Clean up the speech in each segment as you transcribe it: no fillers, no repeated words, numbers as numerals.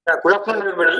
Yeah, good afternoon, everybody.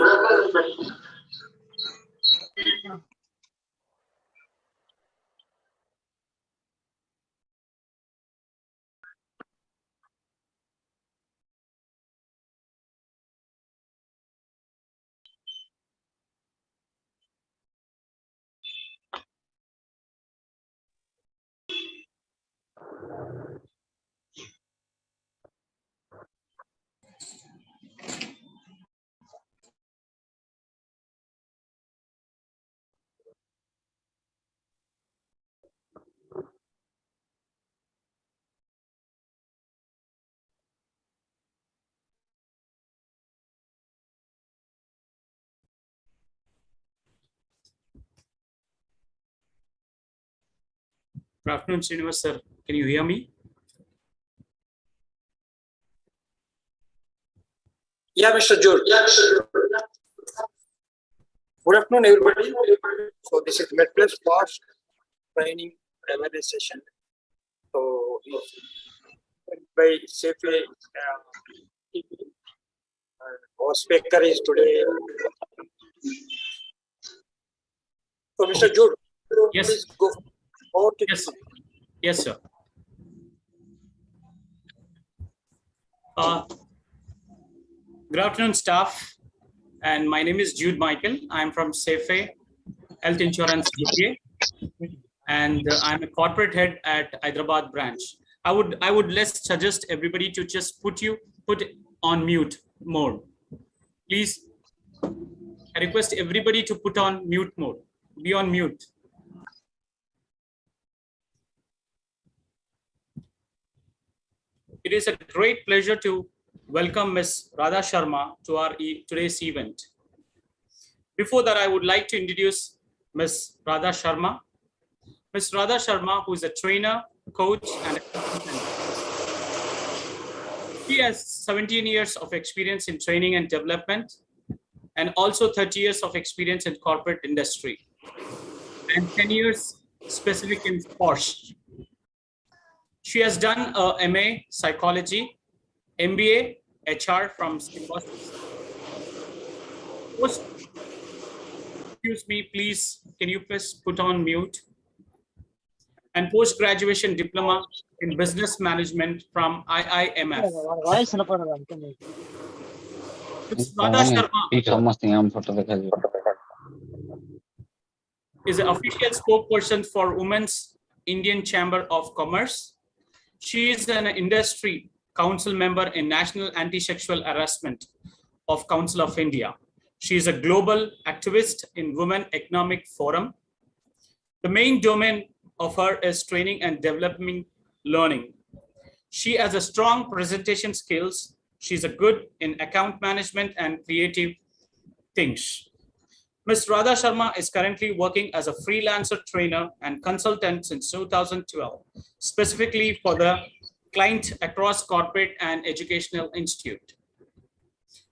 Good afternoon, Srinivas sir. Can you hear me? Yeah, Mr. Jude. Good afternoon, everybody. So this is Medplus POSH Training Awareness Session. So it's by Safely our speaker is today. So Mr. Jude, Yes. please go forward. Yes. Yes, sir. Good afternoon, staff. And my name is Jude Michael. I'm from Safe Health Insurance UK, and I'm a corporate head at Hyderabad branch. I would let's suggest everybody to just put on mute mode. Please, I request everybody to put on mute mode. Be on mute. It is a great pleasure to welcome Ms. Radha Sharma to our today's event. Before that, I would like to introduce Ms. Radha Sharma. Ms. Radha Sharma, who is a trainer, coach, and a consultant. She has 17 years of experience in training and development, and also 30 years of experience in corporate industry, and 10 years specific in POSH. She has done a MA Psychology, MBA HR from Symbiosis. Excuse me, please. Can you please put on mute? And post-graduation diploma in business management from IIMF. Ms. Radha Sharma is an official spokesperson for Women's Indian Chamber of Commerce. She is an industry council member in National Anti-Sexual Harassment of Council of India. She is a global activist in Women Economic Forum. The main domain of her is training and developing learning. She has a strong presentation skills. She's a good in account management and creative things. Ms. Radha Sharma is currently working as a freelancer trainer and consultant since 2012, specifically for the client across corporate and educational institute.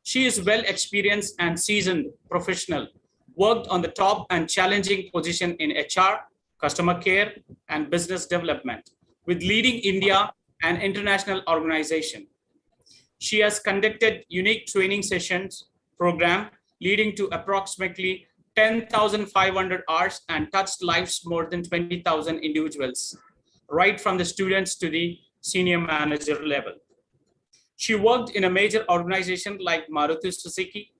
She is well experienced and seasoned professional, worked on the top and challenging position in HR, customer care, and business development with leading India and international organization. She has conducted unique training sessions program leading to approximately 10,500 hours and touched lives more than 20,000 individuals, right from the students to the senior manager level. She worked in a major organization like Maruti Suzuki,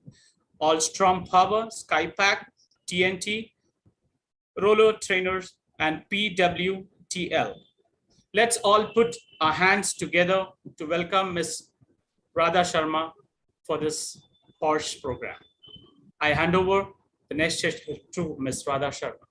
Alstom Power, Skypack, TNT, Roller Trainers, and PWTL. Let's all put our hands together to welcome Ms. Radha Sharma for this POSH program. I hand over the next session to Ms. Radha Sharma.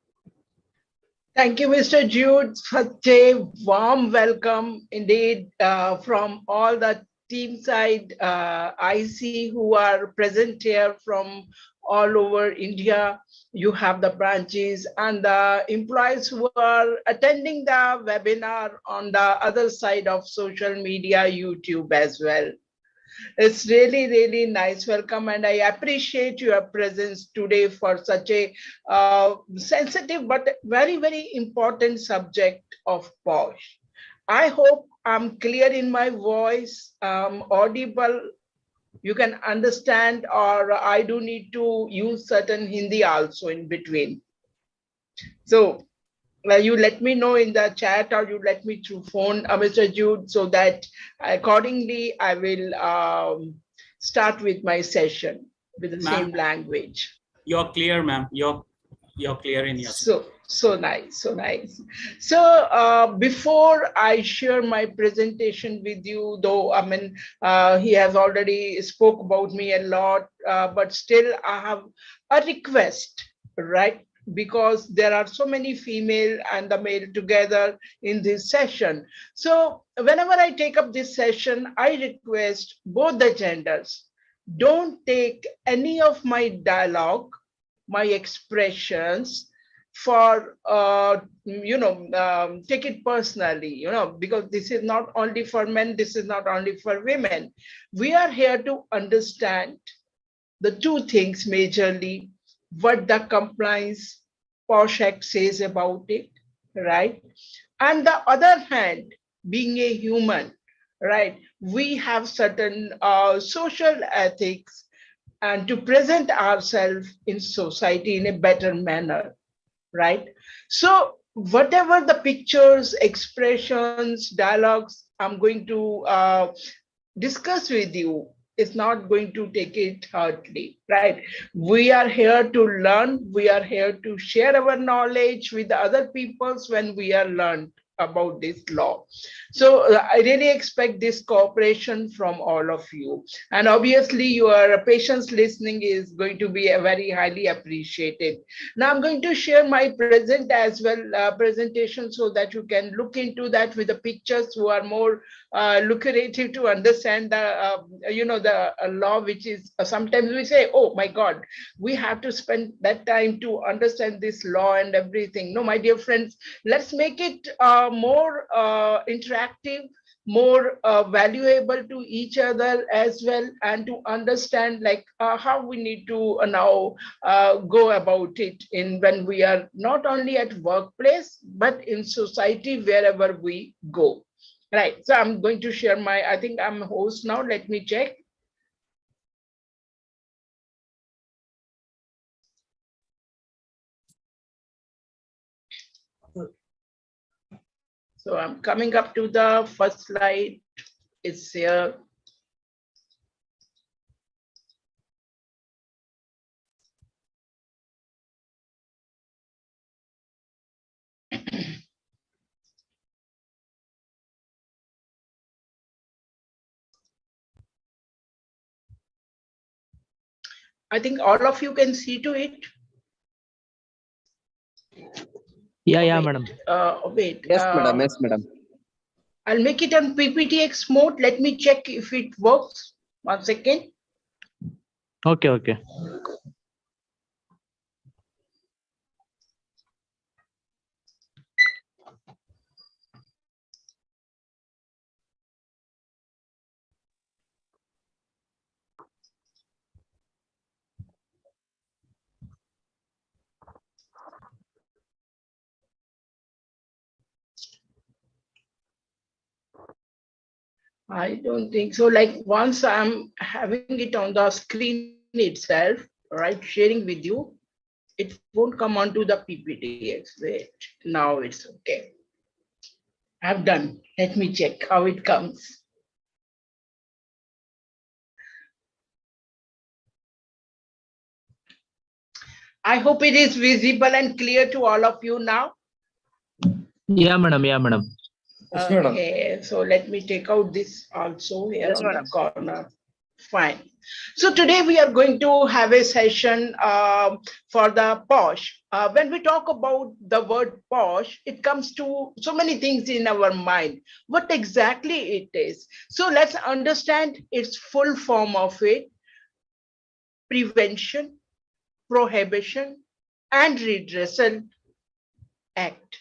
Thank you, Mr. Jude, such a warm welcome indeed from all the team side IC who are present here from all over India. You have the branches and the employees who are attending the webinar on the other side of social media, YouTube as well. It's really, really nice welcome, and I appreciate your presence today for such a sensitive but very, very important subject of POSH. I hope I'm clear in my voice, audible. You can understand, or I do need to use certain Hindi also in between. So you let me know in the chat, or you let me through phone, Mr. Jude, so that accordingly I will start with my session with the same language. You're clear, ma'am. You're clear in your. So nice, so nice. So before I share my presentation with you, though, I mean, he has already spoke about me a lot, but still I have a request, right? Because there are so many female and the male together in this session. So whenever I take up this session, I request both the genders, don't take any of my dialogue, my expressions for take it personally, because this is not only for men, this is not only for women. We are here to understand the two things majorly: what the compliance POSH Act says about it, right? And the other hand, being a human, right, we have certain social ethics and to present ourselves in society in a better manner, right? So whatever the pictures, expressions, dialogues I'm going to discuss with you, is not going to take it hardly, right? We are here to learn. We are here to share our knowledge with the other peoples when we are learned about this law. So I really expect this cooperation from all of you. And obviously your patience listening is going to be very highly appreciated. Now I'm going to share my presentation so that you can look into that with the pictures who are more lucrative to understand the the law, which is sometimes we say, oh my God, we have to spend that time to understand this law and everything. No, my dear friends, let's make it more interactive, more valuable to each other as well, and to understand like how we need to now go about it in when we are not only at workplace but in society wherever we go. Right, so I'm going to share my, I think I'm host now, let me check. So I'm coming up to the first slide, it's here. I think all of you can see to it. Yeah, madam. Wait. Yes, madam. Yes, madam. I'll make it on PPTX mode. Let me check if it works. 1 second. Okay. I don't think so. Like once I'm having it on the screen itself, right, sharing with you, it won't come onto the PPTX. Wait, now it's okay. I've done. Let me check how it comes. I hope it is visible and clear to all of you now. Yeah, madam. Okay, so let me take out this also here on the corner. Fine. So today we are going to have a session for the POSH. When we talk about the word POSH, it comes to so many things in our mind. What exactly it is? So let's understand its full form of it: Prevention, Prohibition, and Redressal Act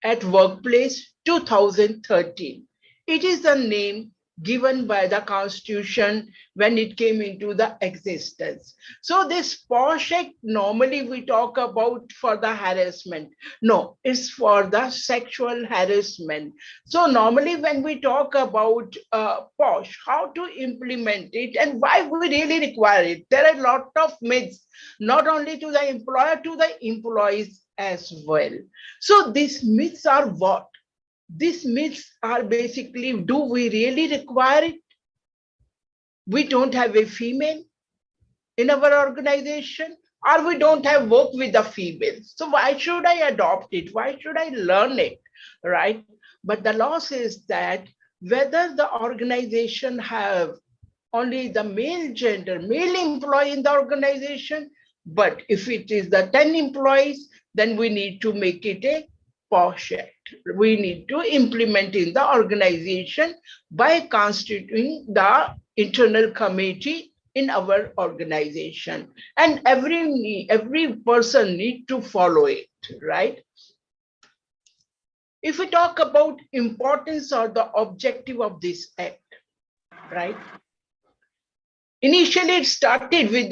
at Workplace 2013. It is the name given by the Constitution when it came into the existence. So this POSH Act, normally we talk about for the harassment. No, it's for the sexual harassment. So normally when we talk about POSH, how to implement it and why we really require it, there are a lot of myths, not only to the employer, to the employees as well. So these myths are what? These myths are basically, do we really require it? We don't have a female in our organization, or we don't have work with the females. So why should I adopt it? Why should I learn it, right? But the law says that whether the organization have only the male gender, male employee in the organization, but if it is the 10 employees, then we need to make it a POSH Act. We need to implement in the organization by constituting the internal committee in our organization. And every person need to follow it, right? If we talk about importance or the objective of this act, right? Initially, it started with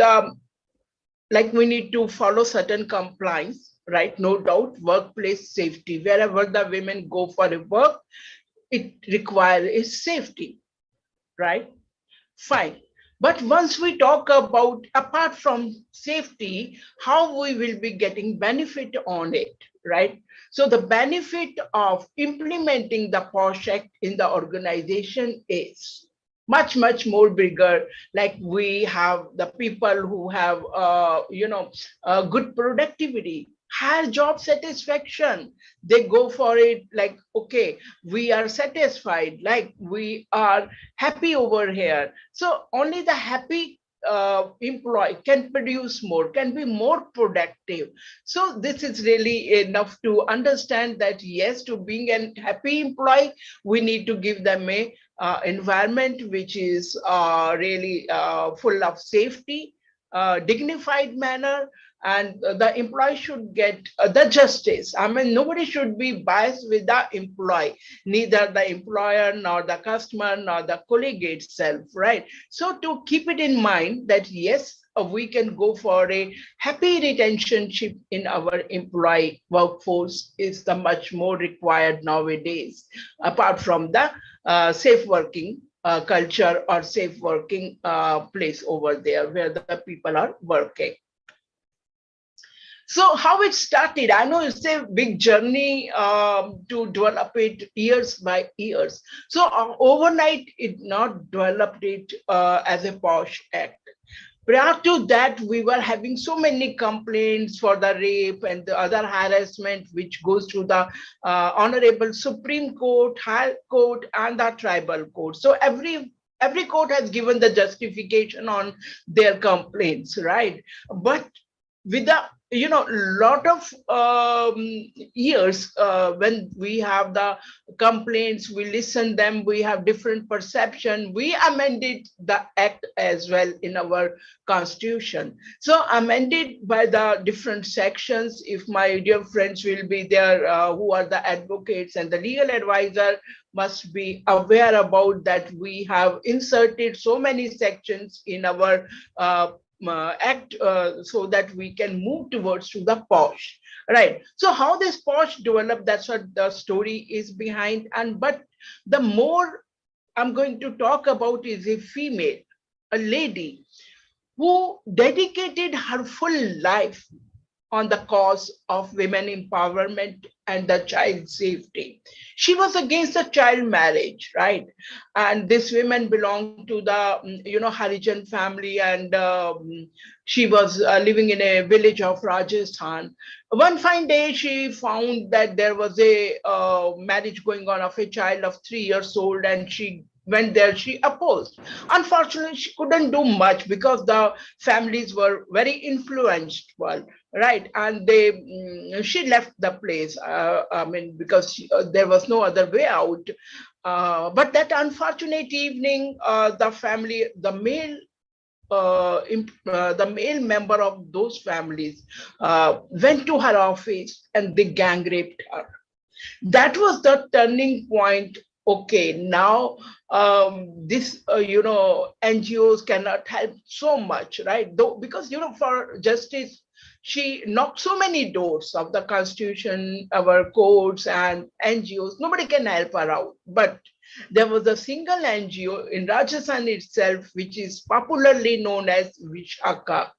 like we need to follow certain compliance, right? No doubt, workplace safety. Wherever the women go for a work, it requires safety, right? Fine. But once we talk about, apart from safety, how we will be getting benefit on it, right? So the benefit of implementing the POSH Act in the organization is much, much more bigger. Like we have the people who have, good productivity, higher job satisfaction. They go for it like, okay, we are satisfied, like we are happy over here. So only the happy employee can produce more, can be more productive. So this is really enough to understand that yes, to being a happy employee, we need to give them a environment which is really full of safety, dignified manner, and the employee should get the justice. I mean, nobody should be biased with the employee, neither the employer nor the customer nor the colleague itself, right? So to keep it in mind that yes, we can go for a happy retentionship in our employee workforce is the much more required nowadays, apart from the safe working culture or safe working place over there where the people are working. So how it started, I know it's a big journey to develop it years by years. So overnight, it not developed it as a POSH Act. Prior to that, we were having so many complaints for the rape and the other harassment, which goes to the Honorable Supreme Court, High Court, and the Tribal Court. So every court has given the justification on their complaints, right? But with the lot of years when we have the complaints, we listen them, we have different perception, we amended the act as well in our constitution. So amended by the different sections. If my dear friends will be there who are the advocates and the legal advisor must be aware about that, we have inserted so many sections in our act so that we can move towards to the POSH, right? So how this POSH developed, that's what the story is behind. And but the more I'm going to talk about is a female, a lady who dedicated her full life on the cause of women empowerment and the child safety. She was against the child marriage, right? And this woman belonged to the, Harijan family, and she was living in a village of Rajasthan. One fine day, she found that there was a marriage going on of a child of 3 years old, and she went there, she opposed. Unfortunately, she couldn't do much because the families were very influential, right? And she left the place, because there was no other way out. But that unfortunate evening, the family, the male member of those families went to her office and they gang raped her. That was the turning point okay, now this, NGOs cannot help so much, right? Though, because, for justice, she knocked so many doors of the constitution, our courts and NGOs. Nobody can help her out. But there was a single NGO in Rajasthan itself, which is popularly known as Vishaka,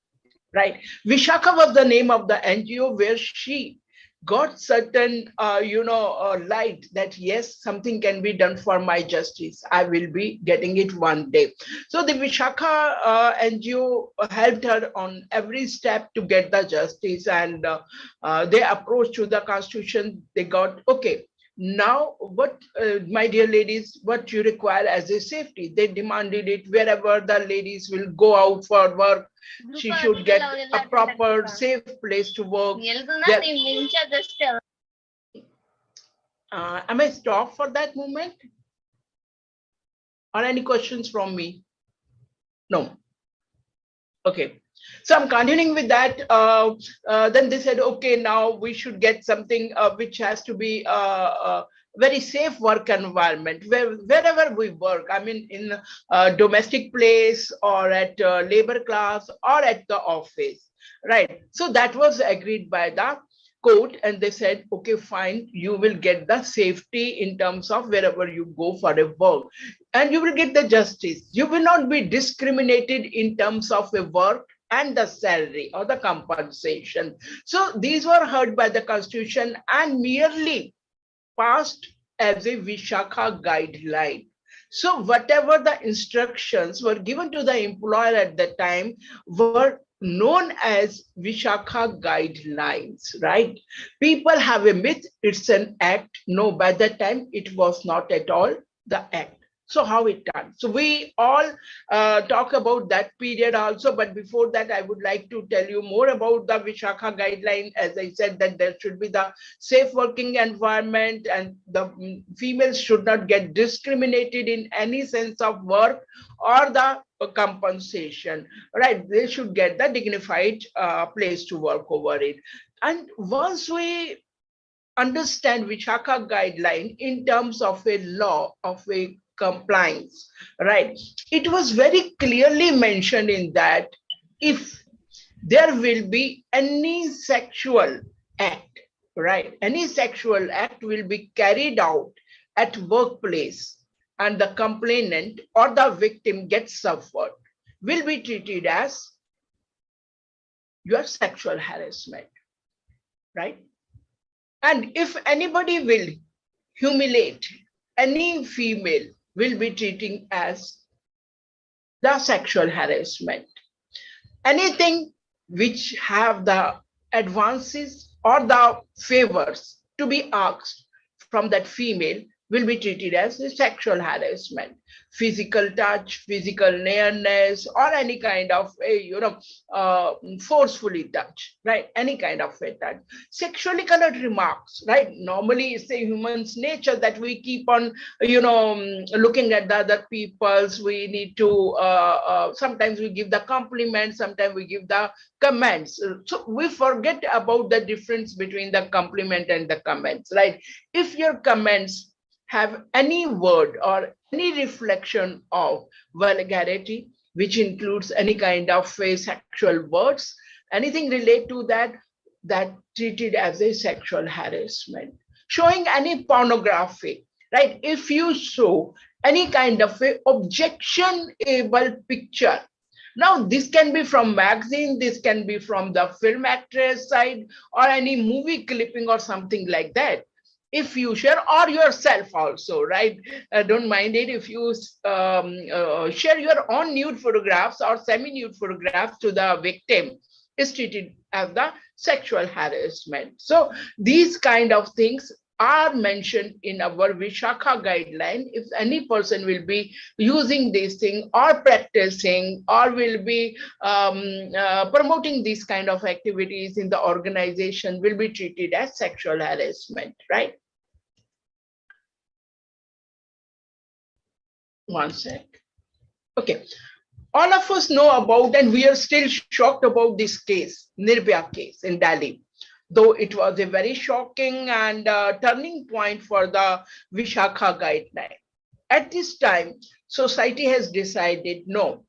right? Vishaka was the name of the NGO where she got certain, light that yes, something can be done for my justice. I will be getting it one day. So the Vishaka NGO helped her on every step to get the justice, and they approached to the constitution. They got, okay, now what, my dear ladies, what you require as a safety? They demanded it. Wherever the ladies will go out for work, she should get a proper safe place to work. Am I stopped for that moment? Or any questions from me? No. Okay. So I'm continuing with that. Then they said, okay, now we should get something which has to be a very safe work environment wherever we work. I mean, in a domestic place or at labor class or at the office, right? So that was agreed by the court, and they said, okay, fine, you will get the safety in terms of wherever you go for a work, and you will get the justice. You will not be discriminated in terms of a work and the salary or the compensation. So these were heard by the constitution and merely passed as a Vishaka guideline. So whatever the instructions were given to the employer at the time were known as Vishaka guidelines, right? People have a myth, it's an act. No, by that time, it was not at all the act. So how it done? So we all talk about that period also, but before that, I would like to tell you more about the Vishaka guideline. As I said, that there should be the safe working environment, and the females should not get discriminated in any sense of work or the compensation, right? They should get the dignified place to work over it. And once we understand Vishaka guideline in terms of a law, of a compliance, right? It was very clearly mentioned in that if there will be any sexual act, right? Any sexual act will be carried out at workplace and the complainant or the victim gets suffered, will be treated as your sexual harassment, right? And if anybody will humiliate any female, will be treating as the sexual harassment. Anything which have the advances or the favors to be asked from that female will be treated as a sexual harassment. Physical touch, physical nearness, or any kind of forcefully touch, right? Any kind of a touch. Sexually colored remarks, right? Normally it's a human's nature that we keep on, looking at the other people's. We need to, sometimes we give the compliments, sometimes we give the comments. So we forget about the difference between the compliment and the comments, right? If your comments have any word or any reflection of vulgarity, which includes any kind of sexual words, anything related to that, that treated as a sexual harassment. Showing any pornography, right? If you show any kind of a objectionable picture, now this can be from magazine, this can be from the film actress side, or any movie clipping or something like that. If you share, or yourself also, right? Don't mind it if you share your own nude photographs or semi-nude photographs to the victim, is treated as the sexual harassment. So these kind of things are mentioned in our Vishaka guideline. If any person will be using this thing or practicing or will be promoting these kind of activities in the organization, will be treated as sexual harassment, right? One sec. Okay. All of us know about, and we are still shocked about this case, Nirbhaya case in Delhi. Though it was a very shocking and turning point for the Vishaka guideline. at this time, society has decided, no,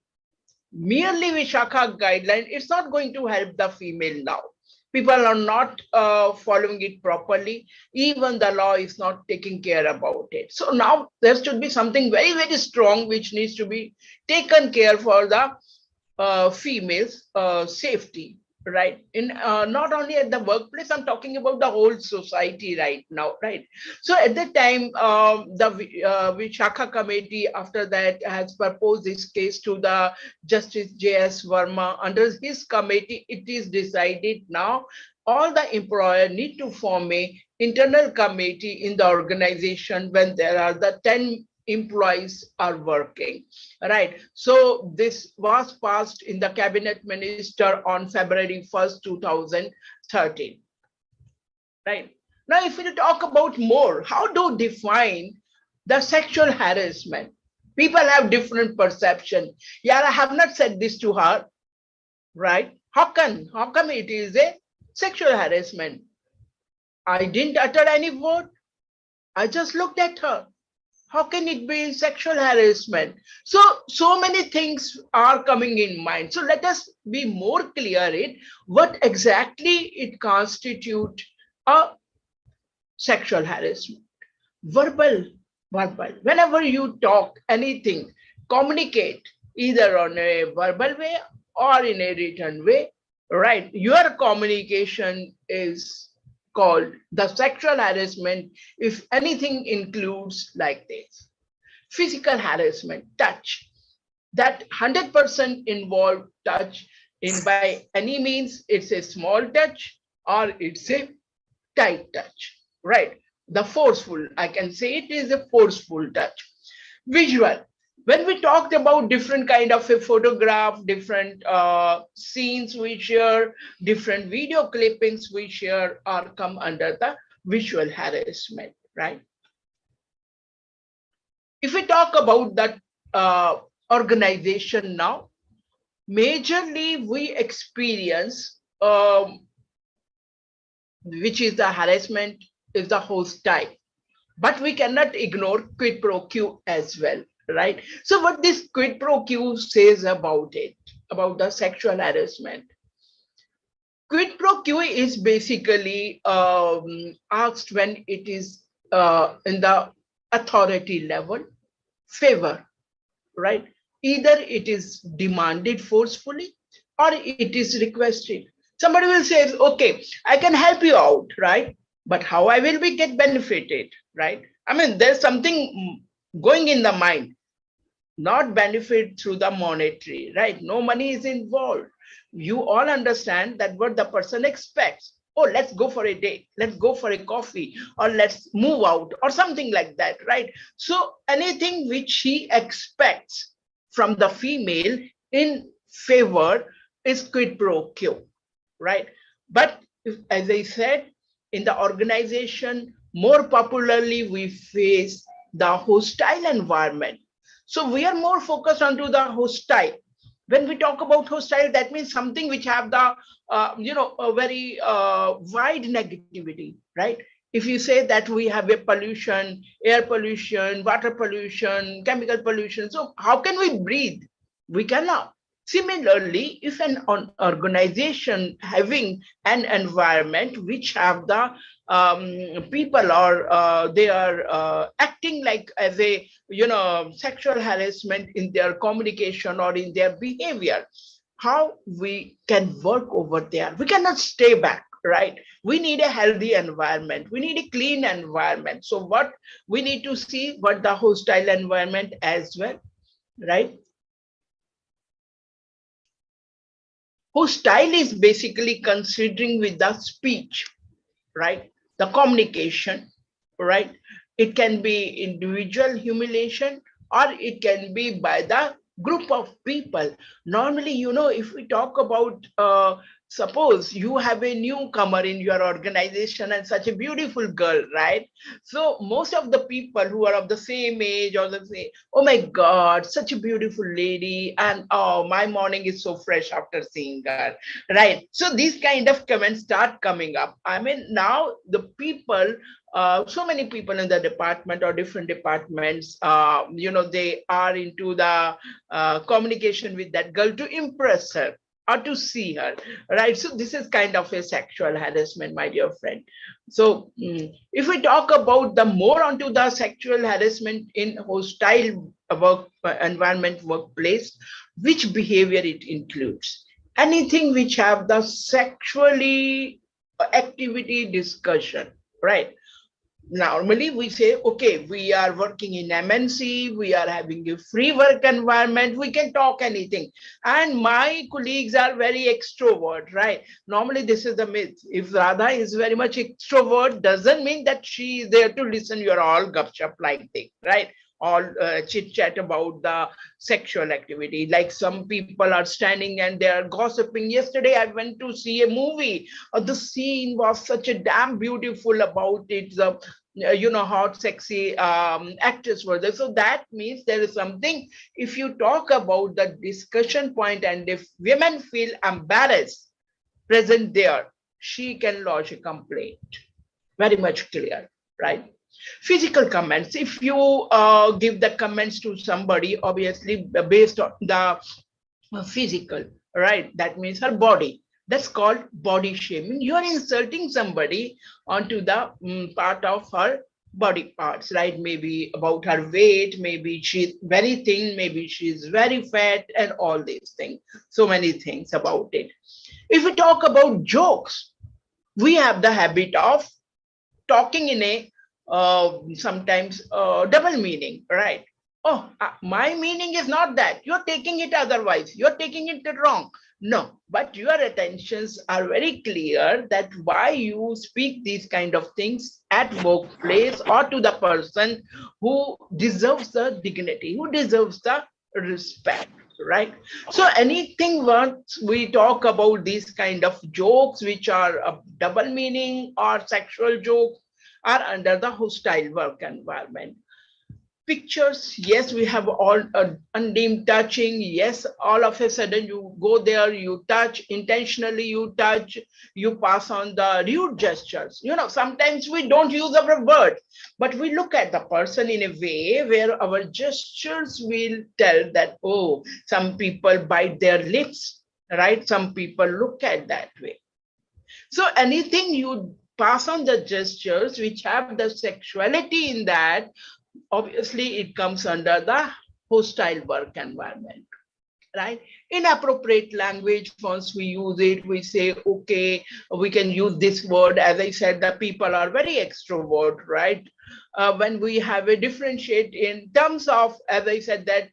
merely Vishakha guideline, it's not going to help the female now. People are not following it properly. Even the law is not taking care about it. So now there should be something very, very strong which needs to be taken care for the females' safety, right? In not only at the workplace, I'm talking about the whole society right now, right? So at the time, the Vishakha committee after that has proposed this case to the Justice J.S. Verma. Under his committee, it is decided now all the employer need to form a internal committee in the organization when there are the 10 employees are working, right? So this was passed in the cabinet minister on February 1st, 2013, right? Now, if we talk about more, how to define the sexual harassment? People have different perception. Yeah, I have not said this to her, right? How come it is a sexual harassment? I didn't utter any word. I just looked at her. How can it be sexual harassment? So many things are coming in mind. So let us be more clear in what exactly it constitutes a sexual harassment. Verbal. Whenever you talk anything, communicate either on a verbal way or in a written way, right? Your communication is called the sexual harassment if anything includes like this. Physical harassment, touch, that 100% involved touch in by any means, it's a small touch or it's a tight touch, right? The forceful, I can say it is a forceful touch. Visual, when we talked about different kind of a photograph, different scenes we share, different video clippings we share are come under the visual harassment, right? If we talk about that organization now, majorly we experience, which is the harassment is the host type, but we cannot ignore quid pro quo as well, right? So what this quid pro quo says about it, about the sexual harassment. Quid pro quo is basically asked when it is in the authority level, favor, right? Either it is demanded forcefully or it is requested. Somebody will say, okay, I can help you out, right? But how I will be get benefited, right? I mean, there's something going in the mind, not benefit through the monetary, right? No money is involved. You all understand that what the person expects. Oh, let's go for a date, let's go for a coffee, or let's move out, or something like that, right? So anything which he expects from the female in favor is quid pro quo, right? But as I said, in the organization, more popularly, we face the hostile environment. So we are more focused onto the hostile. When we talk about hostile, that means something which have the, a very wide negativity, right? If you say that we have a pollution, air pollution, water pollution, chemical pollution, so how can we breathe? We cannot. Similarly, if an organization having an environment which have the people or they are acting like as a sexual harassment in their communication or in their behavior, how we can work over there? We cannot stay back, right? We need a healthy environment. We need a clean environment. So what we need to see what the hostile environment as well, right? Hostile is basically considering with the speech, right? The communication, right? It can be individual humiliation or it can be by the group of people. Normally, if we talk about suppose you have a newcomer in your organization and such a beautiful girl, right? So most of the people who are of the same age or the same, oh my God, such a beautiful lady. And oh, my morning is so fresh after seeing her, right? So these kind of comments start coming up. I mean, now the people, so many people in the department or different departments, they are into the communication with that girl to impress her or to see her, right? So this is kind of a sexual harassment, my dear friend. So if we talk about the more onto the sexual harassment in hostile work environment, workplace, which behavior it includes? Anything which have the sexually activity discussion, right? Normally we say, okay, we are working in MNC, we are having a free work environment, we can talk anything. And my colleagues are very extrovert, right? Normally this is the myth. If Radha is very much extrovert, doesn't mean that she is there to listen your all gupshup like thing, right? All chit chat about the sexual activity. Like some people are standing and they are gossiping. Yesterday I went to see a movie. The scene was such a damn beautiful about it. Hot, sexy actors were there. So that means there is something. If you talk about the discussion point and if women feel embarrassed present there, she can lodge a complaint. Very much clear, right? Physical comments. If you give the comments to somebody, obviously based on the physical, right? That means her body. That's called body shaming. You are insulting somebody onto the part of her body parts, right? Maybe about her weight, maybe she's very thin, maybe she's very fat, and all these things. So many things about it. If we talk about jokes, we have the habit of talking in a sometimes double meaning, right? Oh, my meaning is not that. You're taking it otherwise. You're taking it wrong. No, but your attentions are very clear that why you speak these kind of things at workplace or to the person who deserves the dignity, who deserves the respect, right? So anything once we talk about these kind of jokes, which are a double meaning or sexual jokes, are under the hostile work environment. Pictures, yes, we have all undeemed touching. Yes, all of a sudden you go there, you touch, intentionally you touch, you pass on the rude gestures. Sometimes we don't use our words, but we look at the person in a way where our gestures will tell that, oh, some people bite their lips, right? Some people look at that way. So anything you pass on the gestures which have the sexuality in that, obviously it comes under the hostile work environment, right? Inappropriate language, once we use it, we say, okay, we can use this word. As I said, the people are very extrovert, right? When we have a differentiate in terms of, as I said, that,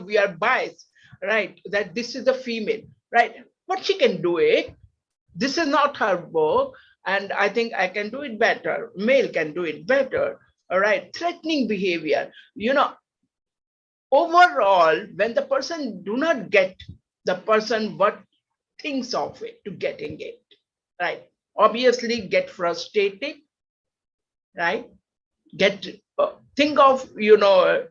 we are biased, right? That this is a female, right? But she can do it. This is not her work. And I think I can do it better. Male can do it better. All right. Threatening behavior. Overall, when the person do not get the person what thinks of it to getting it, right? Obviously get frustrated, right? Think of,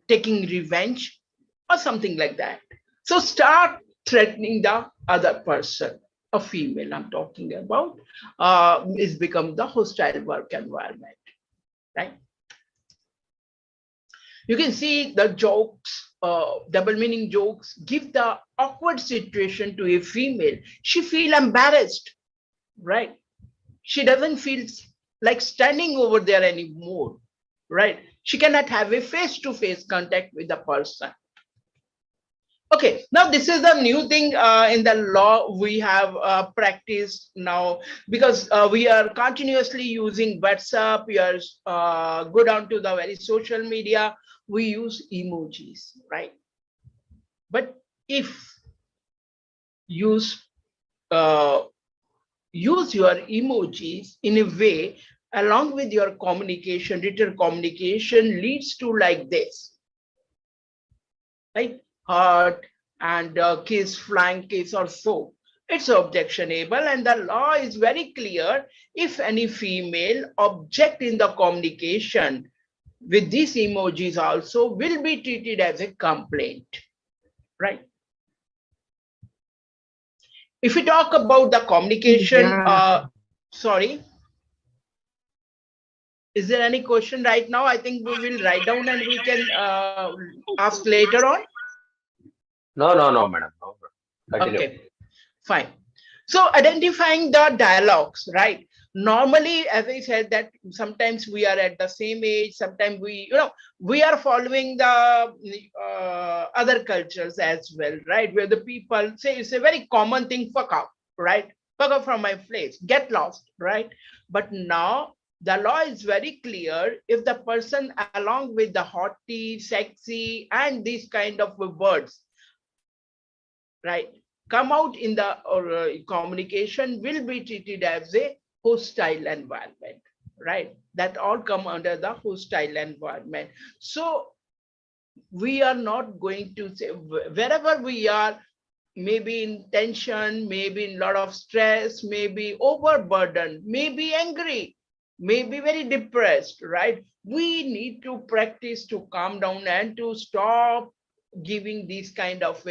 taking revenge or something like that. So start threatening the other person. A female I'm talking about, is become the hostile work environment, right? You can see the jokes, double meaning jokes, give the awkward situation to a female. She feel embarrassed, right? She doesn't feel like standing over there anymore, right? She cannot have a face-to-face contact with the person. Okay, now this is the new thing in the law we have practiced now, because we are continuously using WhatsApp, we are go down to the very social media, we use emojis, right? But if use your emojis in a way along with your communication, written communication leads to like this, right? Heart and kiss, flying kiss or so. it's objectionable, and the law is very clear. If any female object in the communication with these emojis also will be treated as a complaint, right? If we talk about the communication, sorry, is there any question right now? I think we will write down and we can ask later on. No, madam. No, continue. Okay, fine. So identifying the dialogues, right? Normally, as I said, that sometimes we are at the same age, sometimes we are following the other cultures as well, right? Where the people say it's a very common thing, fuck up, right? Fuck up from my place, get lost, right? But now the law is very clear. If the person along with the haughty, sexy, and these kind of words, right, come out in the communication, will be treated as a hostile environment, right? That all come under the hostile environment. So we are not going to say, wherever we are, maybe in tension, maybe in a lot of stress, maybe overburdened, maybe angry, maybe very depressed, right? We need to practice to calm down and to stop giving these kind of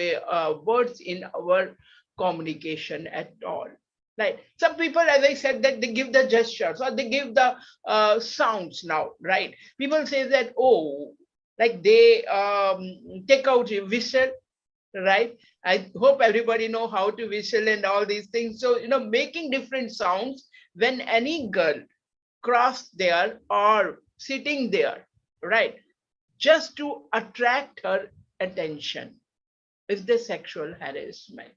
words in our communication at all. Right. Some people, as I said, that they give the gestures or they give the sounds now, right? People say that, oh, like they take out a whistle, right? I hope everybody know how to whistle and all these things. So, making different sounds when any girl cross there or sitting there, right? Just to attract her attention is the sexual harassment.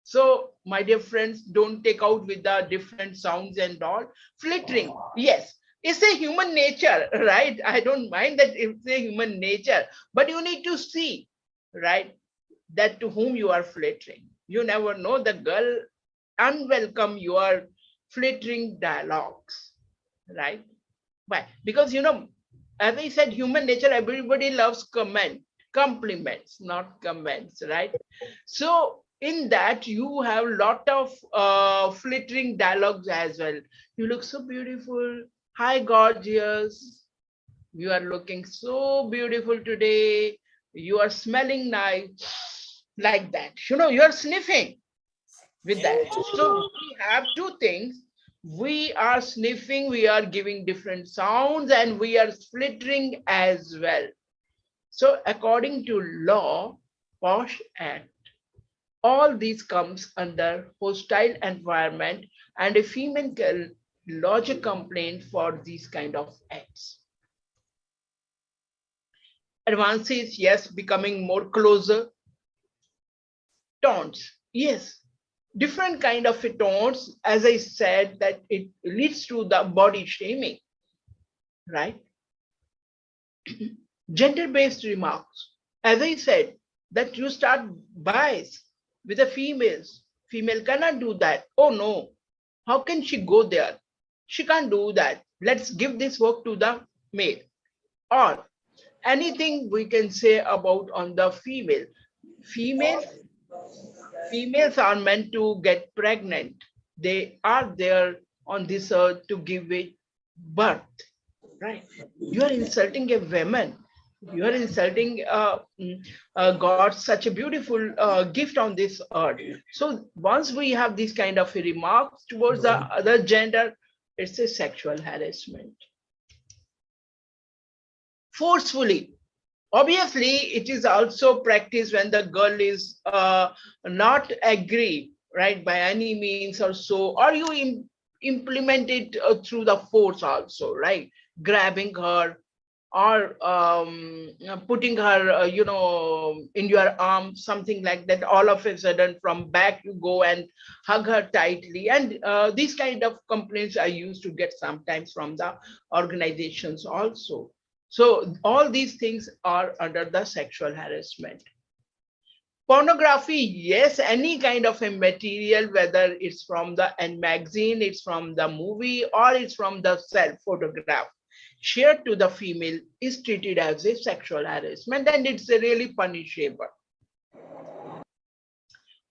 So, my dear friends, don't take out with the different sounds and all. Flittering, yes, it's a human nature, right? I don't mind that it's a human nature, but you need to see, right, that to whom you are flittering. You never know, the girl unwelcome your flittering dialogues, right? Why? Because, as I said, human nature, everybody loves compliments, not comments, right? So, in that you have a lot of flittering dialogues as well. You look so beautiful. Hi, gorgeous. You are looking so beautiful today. You are smelling nice. Like that. You are sniffing with that. So we have two things. We are sniffing, we are giving different sounds, and we are flittering as well. So according to law, POSH Act, all these comes under hostile environment, and a female can lodge a complaint for these kind of acts. Advances, yes, becoming more closer. Taunts, yes, different kind of taunts, as I said, that it leads to the body shaming, right? Gender-based remarks, as I said, that you start bias with the females. Female cannot do that. Oh no, how can she go there? She can't do that. Let's give this work to the male. Or anything we can say about on the female. Females are meant to get pregnant. They are there on this earth to give it birth, right? You are insulting a woman. You are insulting God, such a beautiful gift on this earth. So once we have these kind of remarks towards the other gender, it's a sexual harassment. Forcefully. Obviously, it is also practiced when the girl is not agree, right, by any means or so, or you implement it through the force also, right? Grabbing her, or putting her, in your arm, something like that. All of a sudden, from back, you go and hug her tightly. And these kind of complaints I used to get sometimes from the organizations also. So all these things are under the sexual harassment. Pornography, yes, any kind of a material, whether it's from the magazine, it's from the movie, or it's from the self photograph, shared to the female, is treated as a sexual harassment, and it's really punishable.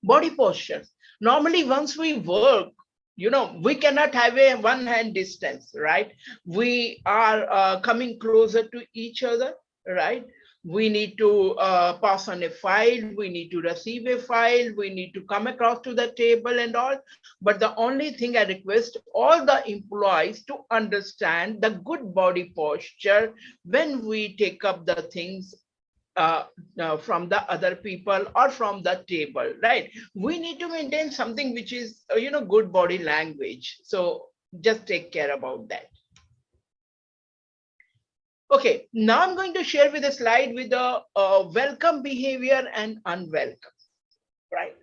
Body postures. Normally, once we work, we cannot have a one-hand distance, right? We are coming closer to each other, right? We need to pass on a file, we need to receive a file, we need to come across to the table and all. But the only thing I request all the employees to understand the good body posture when we take up the things from the other people or from the table, right? We need to maintain something which is, good body language. So just take care about that. Okay, now I'm going to share with a slide with the welcome behavior and unwelcome, right?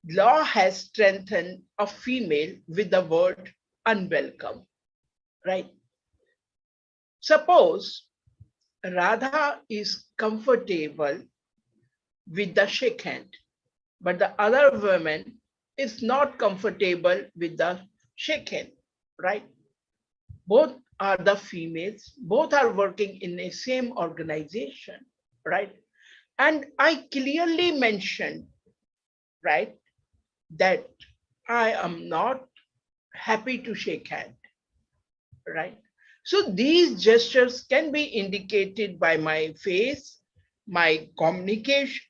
Law has strengthened a female with the word unwelcome, right? Suppose Radha is comfortable with the shake hand, but the other woman is not comfortable with the shake hand, right? Both are the females, both are working in the same organization, right? And I clearly mentioned, right, that I am not happy to shake hand, right? So these gestures can be indicated by my face, my communication,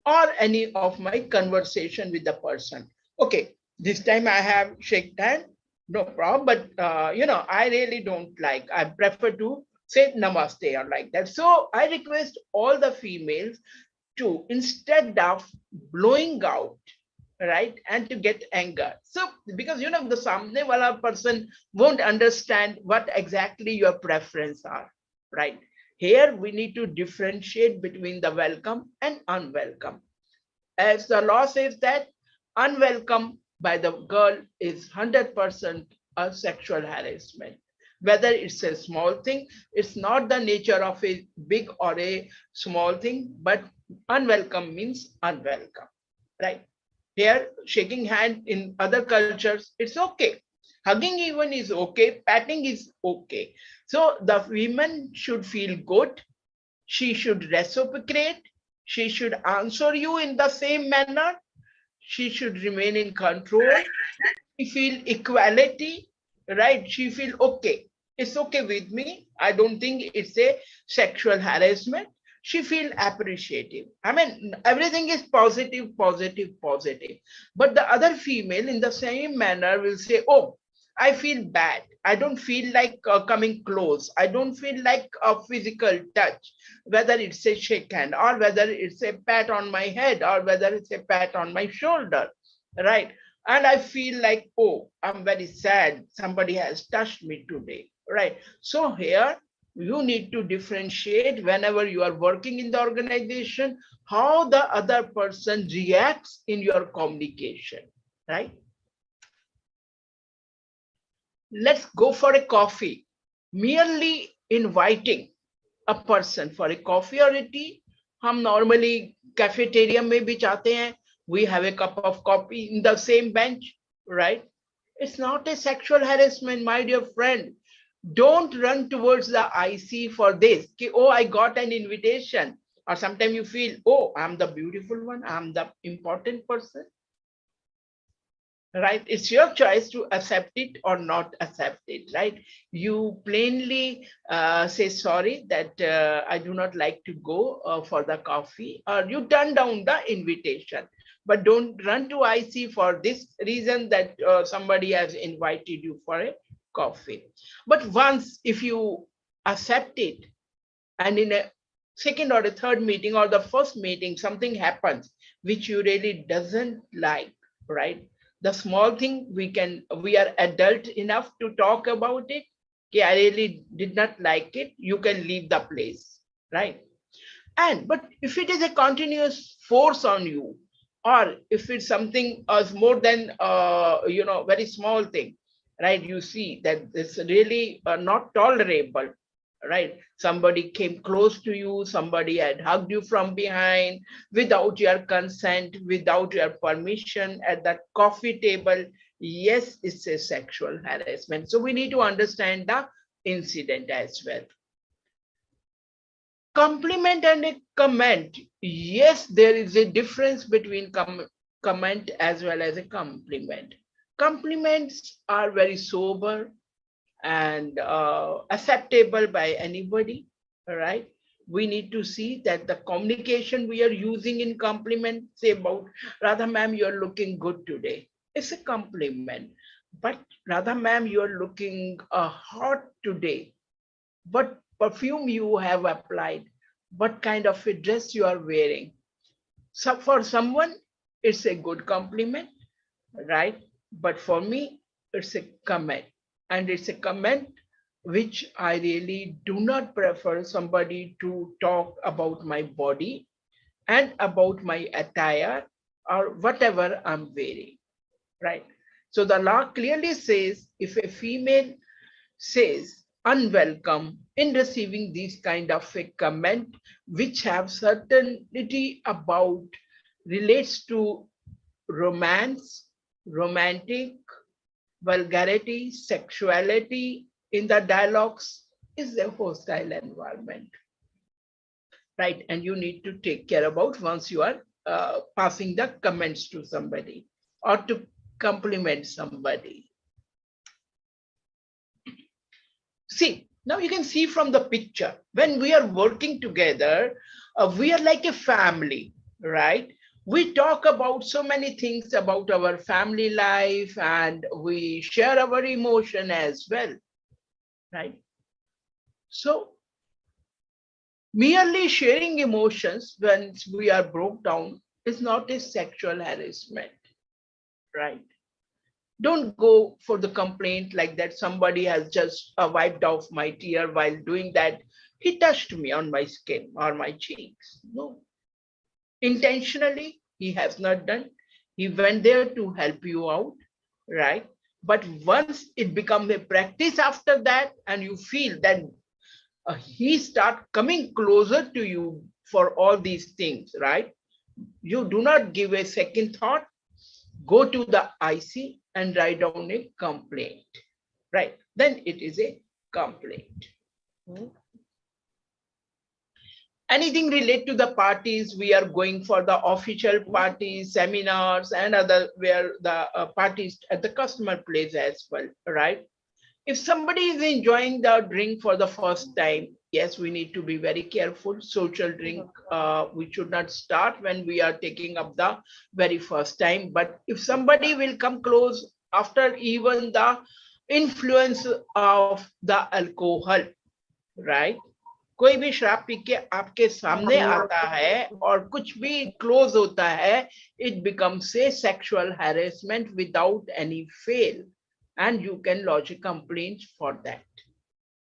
or any of my conversation with the person. Okay, this time I have shake hand, no problem, but I really don't like, I prefer to say namaste or like that. So I request all the females to, instead of blowing out, right, and to get anger. So because the samne wala person won't understand what exactly your preference are, right? Here we need to differentiate between the welcome and unwelcome. As the law says that unwelcome by the girl is 100% a sexual harassment. Whether it's a small thing, it's not the nature of a big or a small thing, but unwelcome means unwelcome, right? Here, shaking hand in other cultures, it's okay. Hugging even is okay, patting is okay. So the women should feel good. She should reciprocate. She should answer you in the same manner. She should remain in control. She feel equality, right? She feel okay. It's okay with me. I don't think it's a sexual harassment. She feel appreciative. I mean, everything is positive, positive, positive. But the other female in the same manner will say, oh, I feel bad. I don't feel like coming close. I don't feel like a physical touch, whether it's a shake hand or whether it's a pat on my head or whether it's a pat on my shoulder, right? And I feel like, oh, I'm very sad. Somebody has touched me today, right? So here you need to differentiate whenever you are working in the organization, how the other person reacts in your communication, right? Let's go for a coffee. Merely inviting a person for a coffee or a tea, हम normally cafeteria में भी जाते हैं. We have a cup of coffee in the same bench, right? It's not a sexual harassment, my dear friend. Don't run towards the IC for this. Oh, I got an invitation. Or sometimes you feel, oh, I'm the beautiful one. I'm the important person. Right? It's your choice to accept it or not accept it, right? You plainly say sorry that I do not like to go for the coffee, or you turn down the invitation. But don't run to IC for this reason that somebody has invited you for a coffee. But once if you accept it, and in a second or a third meeting or the first meeting, something happens which you really doesn't like, right? The small thing we are adult enough to talk about it. Okay, I really did not like it. You can leave the place, right? But if it is a continuous force on you, or if it's something more than very small thing, right? You see that it's really not tolerable, right? Somebody came close to you, somebody had hugged you from behind without your consent, without your permission at that coffee table. Yes, it's a sexual harassment. So we need to understand the incident as well. Compliment and a comment. Yes, there is a difference between comment as well as a compliment. Compliments are very sober and acceptable by anybody, all right? We need to see that the communication we are using in compliment, say about, Radha ma'am, you're looking good today. It's a compliment. But Radha ma'am, you're looking hot today. What perfume you have applied? What kind of a dress you are wearing? So for someone, it's a good compliment, right? But for me, it's a comment. And it's a comment which I really do not prefer somebody to talk about my body and about my attire or whatever I'm wearing, right? So the law clearly says if a female says unwelcome in receiving these kind of a comment which have certainty about relates to romance, romantic, vulgarity, sexuality in the dialogues is a hostile environment, right? And you need to take care about once you are passing the comments to somebody or to compliment somebody. See, now you can see from the picture, when we are working together, we are like a family, right? We talk about so many things about our family life and we share our emotion as well, right? So merely sharing emotions when we are broke down is not a sexual harassment, right? Don't go for the complaint like that somebody has just wiped off my tear while doing that. He touched me on my skin or my cheeks. No. Intentionally, he has not done. He went there to help you out, right? But once it becomes a practice after that and you feel that he start coming closer to you for all these things, right? You do not give a second thought. Go to the IC and write down a complaint, right? Then it is a complaint. Anything related to the parties, we are going for the official parties, seminars, and other where the parties at the customer place as well, right? If somebody is enjoying the drink for the first time, yes, we need to be very careful. Social drink, we should not start when we are taking up the very first time. But if somebody will come close after even the influence of the alcohol, right? कोई भी शराब P के आपके सामने आता है और कुछ भी क्लोज होता है, it becomes a sexual harassment without any fail. And you can lodge a complaint for that,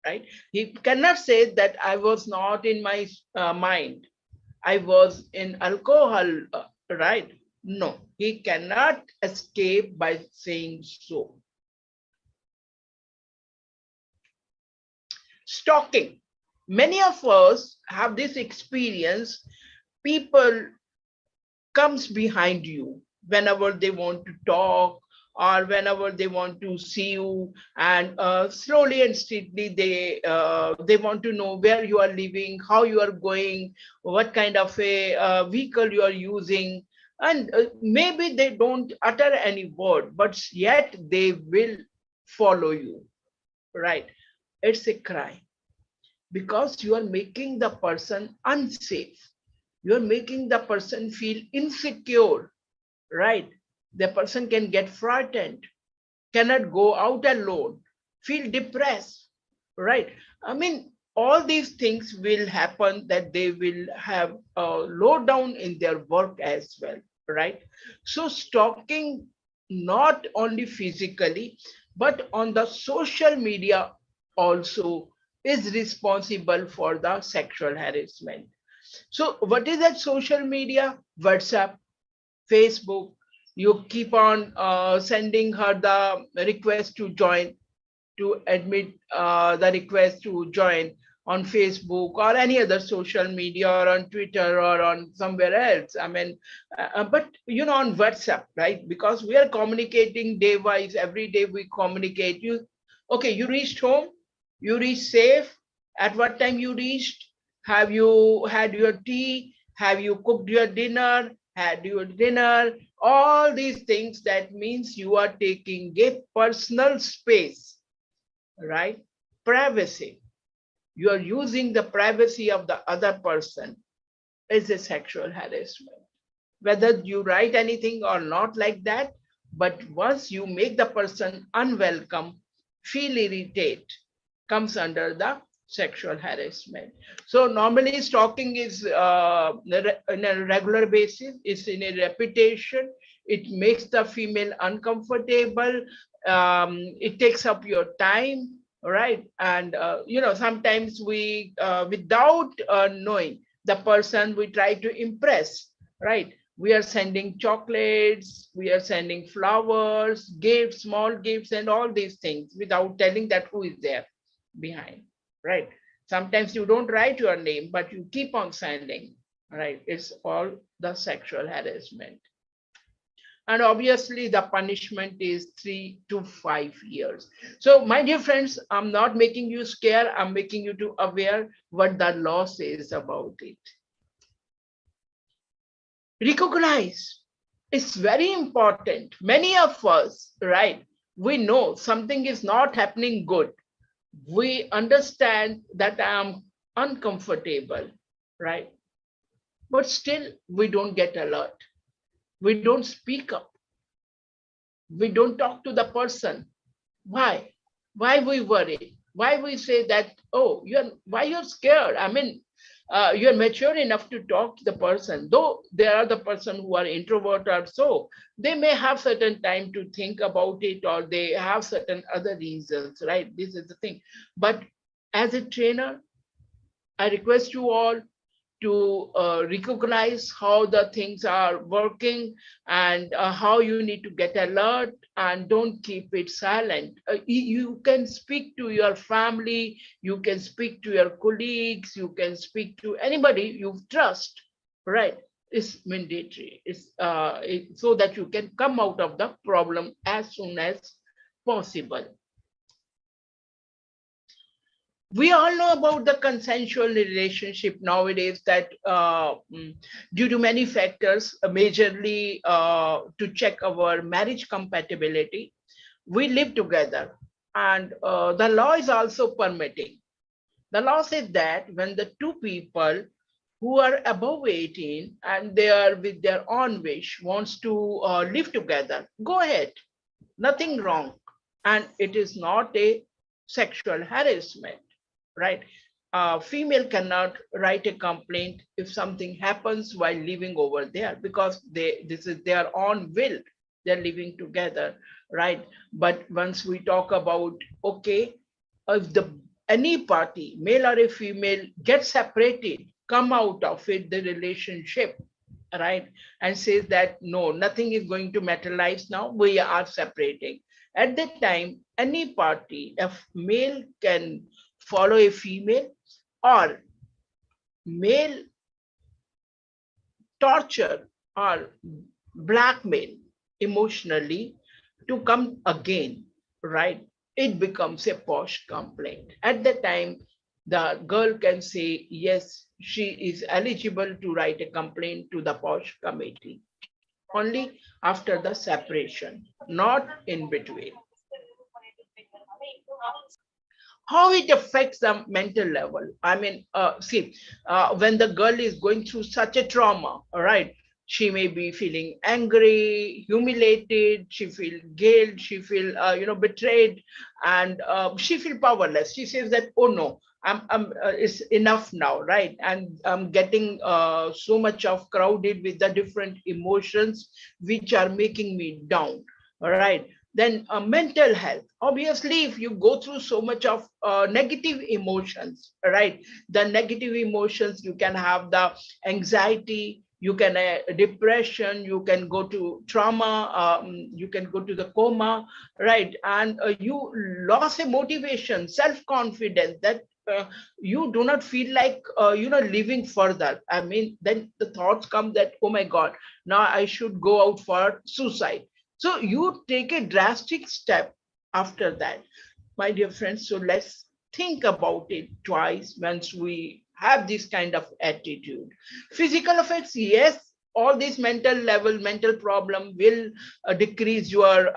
right? He cannot say that I was not in my mind, I was in alcohol, right? No, he cannot escape by saying so. Stalking. Many of us have this experience. People comes behind you whenever they want to talk or whenever they want to see you, and slowly and steadily they want to know where you are living, how you are going, what kind of a vehicle you are using, and maybe they don't utter any word, but yet they will follow you, right? It's a crime because you are making the person unsafe. You're making the person feel insecure, right? The person can get frightened, cannot go out alone, feel depressed, right? I mean, all these things will happen that they will have a low down in their work as well, right? So stalking not only physically, but on the social media also is responsible for the sexual harassment. So what is that social media? WhatsApp, Facebook. You keep on sending her the request to join, to admit the request to join on Facebook or any other social media or on Twitter or on somewhere else. I mean, but you know, on WhatsApp, right? Because we are communicating day wise, every day we communicate. Okay, you reached home, you reached safe. At what time you reached? Have you had your tea? Have you cooked your dinner? had your dinner, all these things. That means you are taking a personal space, right? Privacy. You are using the privacy of the other person is a sexual harassment. Whether you write anything or not like that, but once you make the person unwelcome, feel irritate, comes under the sexual harassment. So normally stalking is in a regular basis, it's in a repetition, it makes the female uncomfortable, it takes up your time, right? And sometimes we, without knowing the person we try to impress, right? We are sending chocolates, we are sending flowers, gifts, small gifts, and all these things without telling that who is there behind, right? Sometimes you don't write your name, but you keep on sending, right? It's all the sexual harassment. And obviously the punishment is 3 to 5 years. So my dear friends, I'm not making you scared, I'm making you to aware what the law says about it. Recognize. It's very important. Many of us, right, we know something is not happening good. We understand that I am uncomfortable, right? But still we don't get alert. We don't speak up. We don't talk to the person. Why? Why we worry? Why we say that, oh, why you're scared? I mean, you're mature enough to talk to the person, though there are the person who are introvert or so, they may have certain time to think about it, or they have certain other reasons, right? This is the thing. But as a trainer, I request you all to recognize how the things are working, and how you need to get alert, and don't keep it silent. You can speak to your family, you can speak to your colleagues, you can speak to anybody you trust, right? It's mandatory. It's so that you can come out of the problem as soon as possible. We all know about the consensual relationship nowadays, that due to many factors, majorly to check our marriage compatibility, we live together. And the law is also permitting. The law says that when the two people who are above 18 and they are with their own wish wants to live together, go ahead, nothing wrong. And it is not a sexual harassment, right? Female cannot write a complaint if something happens while living over there, because this is their own will, they're living together, right? But once we talk about, okay, if any party, male or a female, gets separated, come out of it, the relationship, right, and says that no, nothing is going to materialize now, we are separating. At that time, any party, if male can follow a female, or male torture or blackmail emotionally to come again, right? It becomes a POSH complaint. At the time, the girl can say, yes, she is eligible to write a complaint to the POSH committee. Only after the separation, not in between. How it affects the mental level. I mean, when the girl is going through such a trauma, all right, she may be feeling angry, humiliated, she feel guilt, she feel betrayed, and she feel powerless. She says that, oh no, it's enough now, right? And I'm getting so much of crowded with the different emotions which are making me down, all right? Then mental health. Obviously, if you go through so much of negative emotions, right? The negative emotions, you can have the anxiety, you can depression, you can go to trauma, you can go to the coma, right? And you lost a motivation, self-confidence, that you do not feel like living further. I mean, then the thoughts come that, oh my God, now I should go out for suicide. So you take a drastic step after that, my dear friends. So let's think about it twice once we have this kind of attitude. Physical effects, yes, all these mental problem will decrease your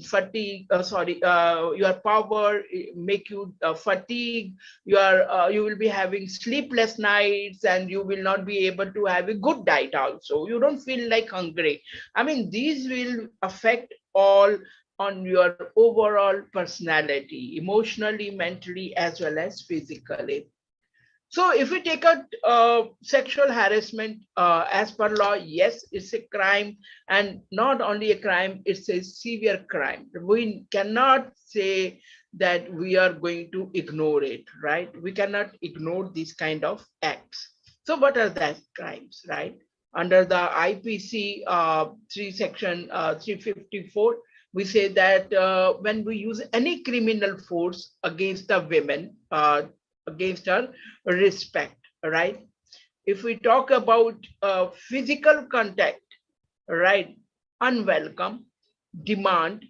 fatigue, your power, make you fatigue, you will be having sleepless nights, and you will not be able to have a good diet also. You don't feel like hungry. I mean, these will affect all on your overall personality, emotionally, mentally, as well as physically. So if we take a sexual harassment as per law, yes, it's a crime, and not only a crime, it's a severe crime. We cannot say that we are going to ignore it, right? We cannot ignore these kind of acts. So what are that crimes, right? Under the IPC section 354, we say that when we use any criminal force against the women, against her respect, right? If we talk about physical contact, right, unwelcome, demand,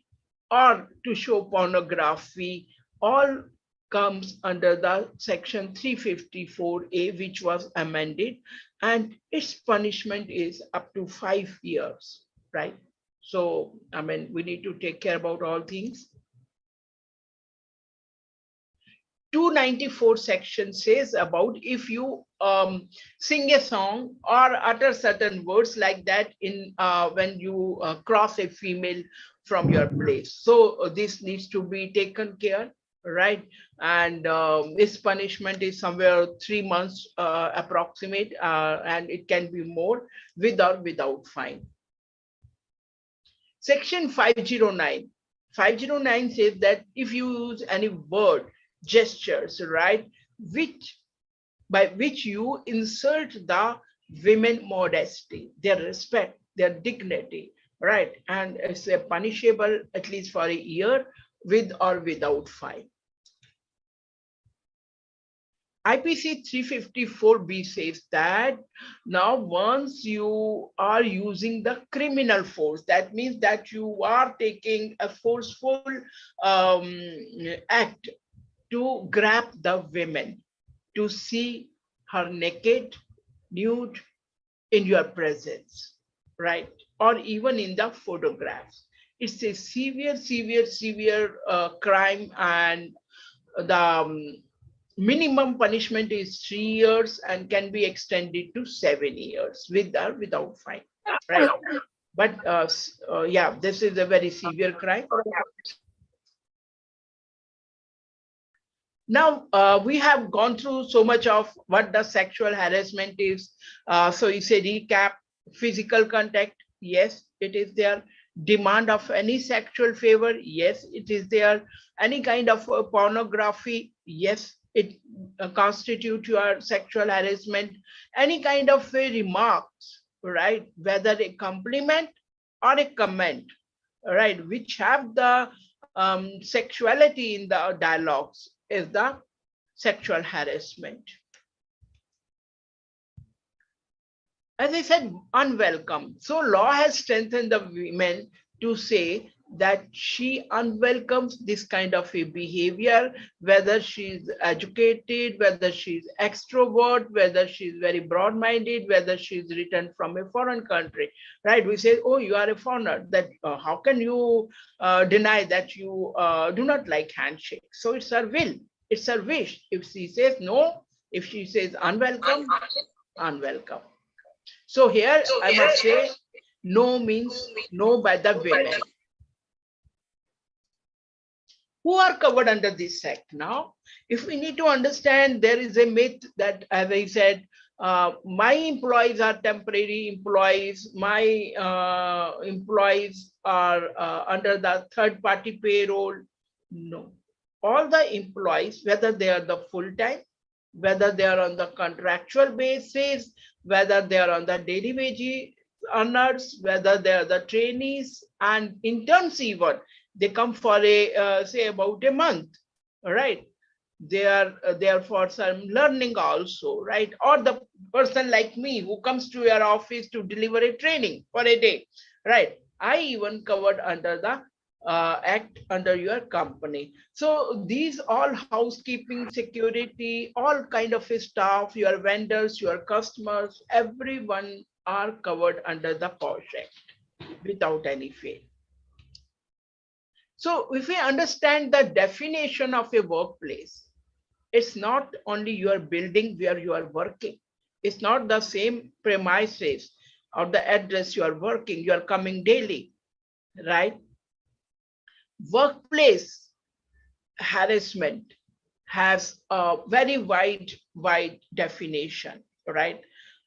or to show pornography, all comes under the section 354A, which was amended, and its punishment is up to 5 years, right? So, I mean, we need to take care about all things. 294 section says about if you sing a song or utter certain words like that in when you cross a female from your place. So this needs to be taken care, right? And this punishment is somewhere 3 months approximate, and it can be more with or without fine. Section 509. 509 says that if you use any word, gestures, right, by which you insult the women modesty, their respect, their dignity, right, and it's punishable at least for a year with or without fine. IPC 354B says that now once you are using the criminal force, that means that you are taking a forceful act to grab the women, to see her naked, nude in your presence, right? Or even in the photographs. It's a severe crime, and the minimum punishment is 3 years and can be extended to 7 years with or without fine, right? But yeah, this is a very severe crime. Now, we have gone through so much of what the sexual harassment is. So it's a recap. Physical contact, yes, it is there. Demand of any sexual favor, yes, it is there. Any kind of pornography, yes, it constitutes your sexual harassment. Any kind of remarks, right, whether a compliment or a comment, right, which have the sexuality in the dialogues, is the sexual harassment. As I said, unwelcome. So law has strengthened the women to say that she unwelcomes this kind of a behavior, whether she's educated, whether she's extrovert, whether she's very broad-minded, whether she's returned from a foreign country, right? We say, oh, you are a foreigner, that how can you deny that you do not like handshake? So it's her will, it's her wish. If she says no, if she says unwelcome, unwelcome. So here I must say, no means no by the women. Who are covered under this act now? If we need to understand, there is a myth that, as I said, my employees are temporary employees, my employees are under the third-party payroll. No, all the employees, whether they are the full-time, whether they are on the contractual basis, whether they are on the daily wage earners, whether they are the trainees and interns even, they come for a say about a month, right? They are there for some learning also, right? Or the person like me who comes to your office to deliver a training for a day, right? I even covered under the act under your company. So these all housekeeping, security, all kind of staff, your vendors, your customers, everyone are covered under the POSH Act without any fail. So if we understand the definition of a workplace, it's not only your building where you are working. It's not the same premises or the address you are working, you are coming daily, right? Workplace harassment has a very wide definition, right?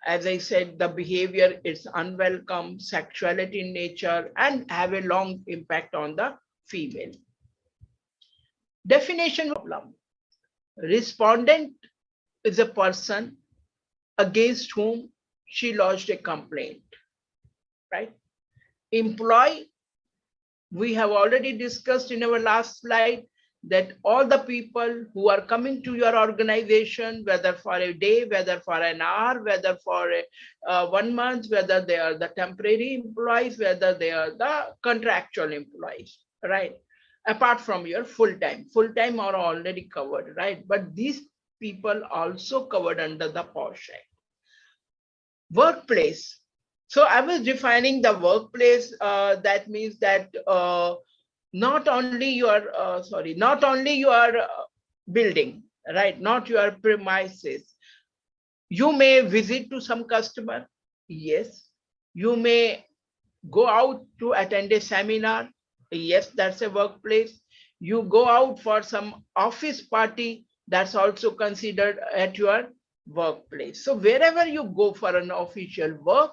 As I said, the behavior is unwelcome, sexuality in nature, and have a long impact on the female. Definition problem. Respondent is a person against whom she lodged a complaint, right? Employee, we have already discussed in our last slide that all the people who are coming to your organization, whether for a day, whether for an hour, whether for 1 month, whether they are the temporary employees, whether they are the contractual employees, right? Apart from your full-time are already covered, right? But these people also covered under the POSH Act. Workplace. So I was defining the workplace. That means that not only your building, right? Not your premises. You may visit to some customer. Yes. You may go out to attend a seminar. Yes, that's a workplace. You go out for some office party. That's also considered at your workplace. So wherever you go for an official work,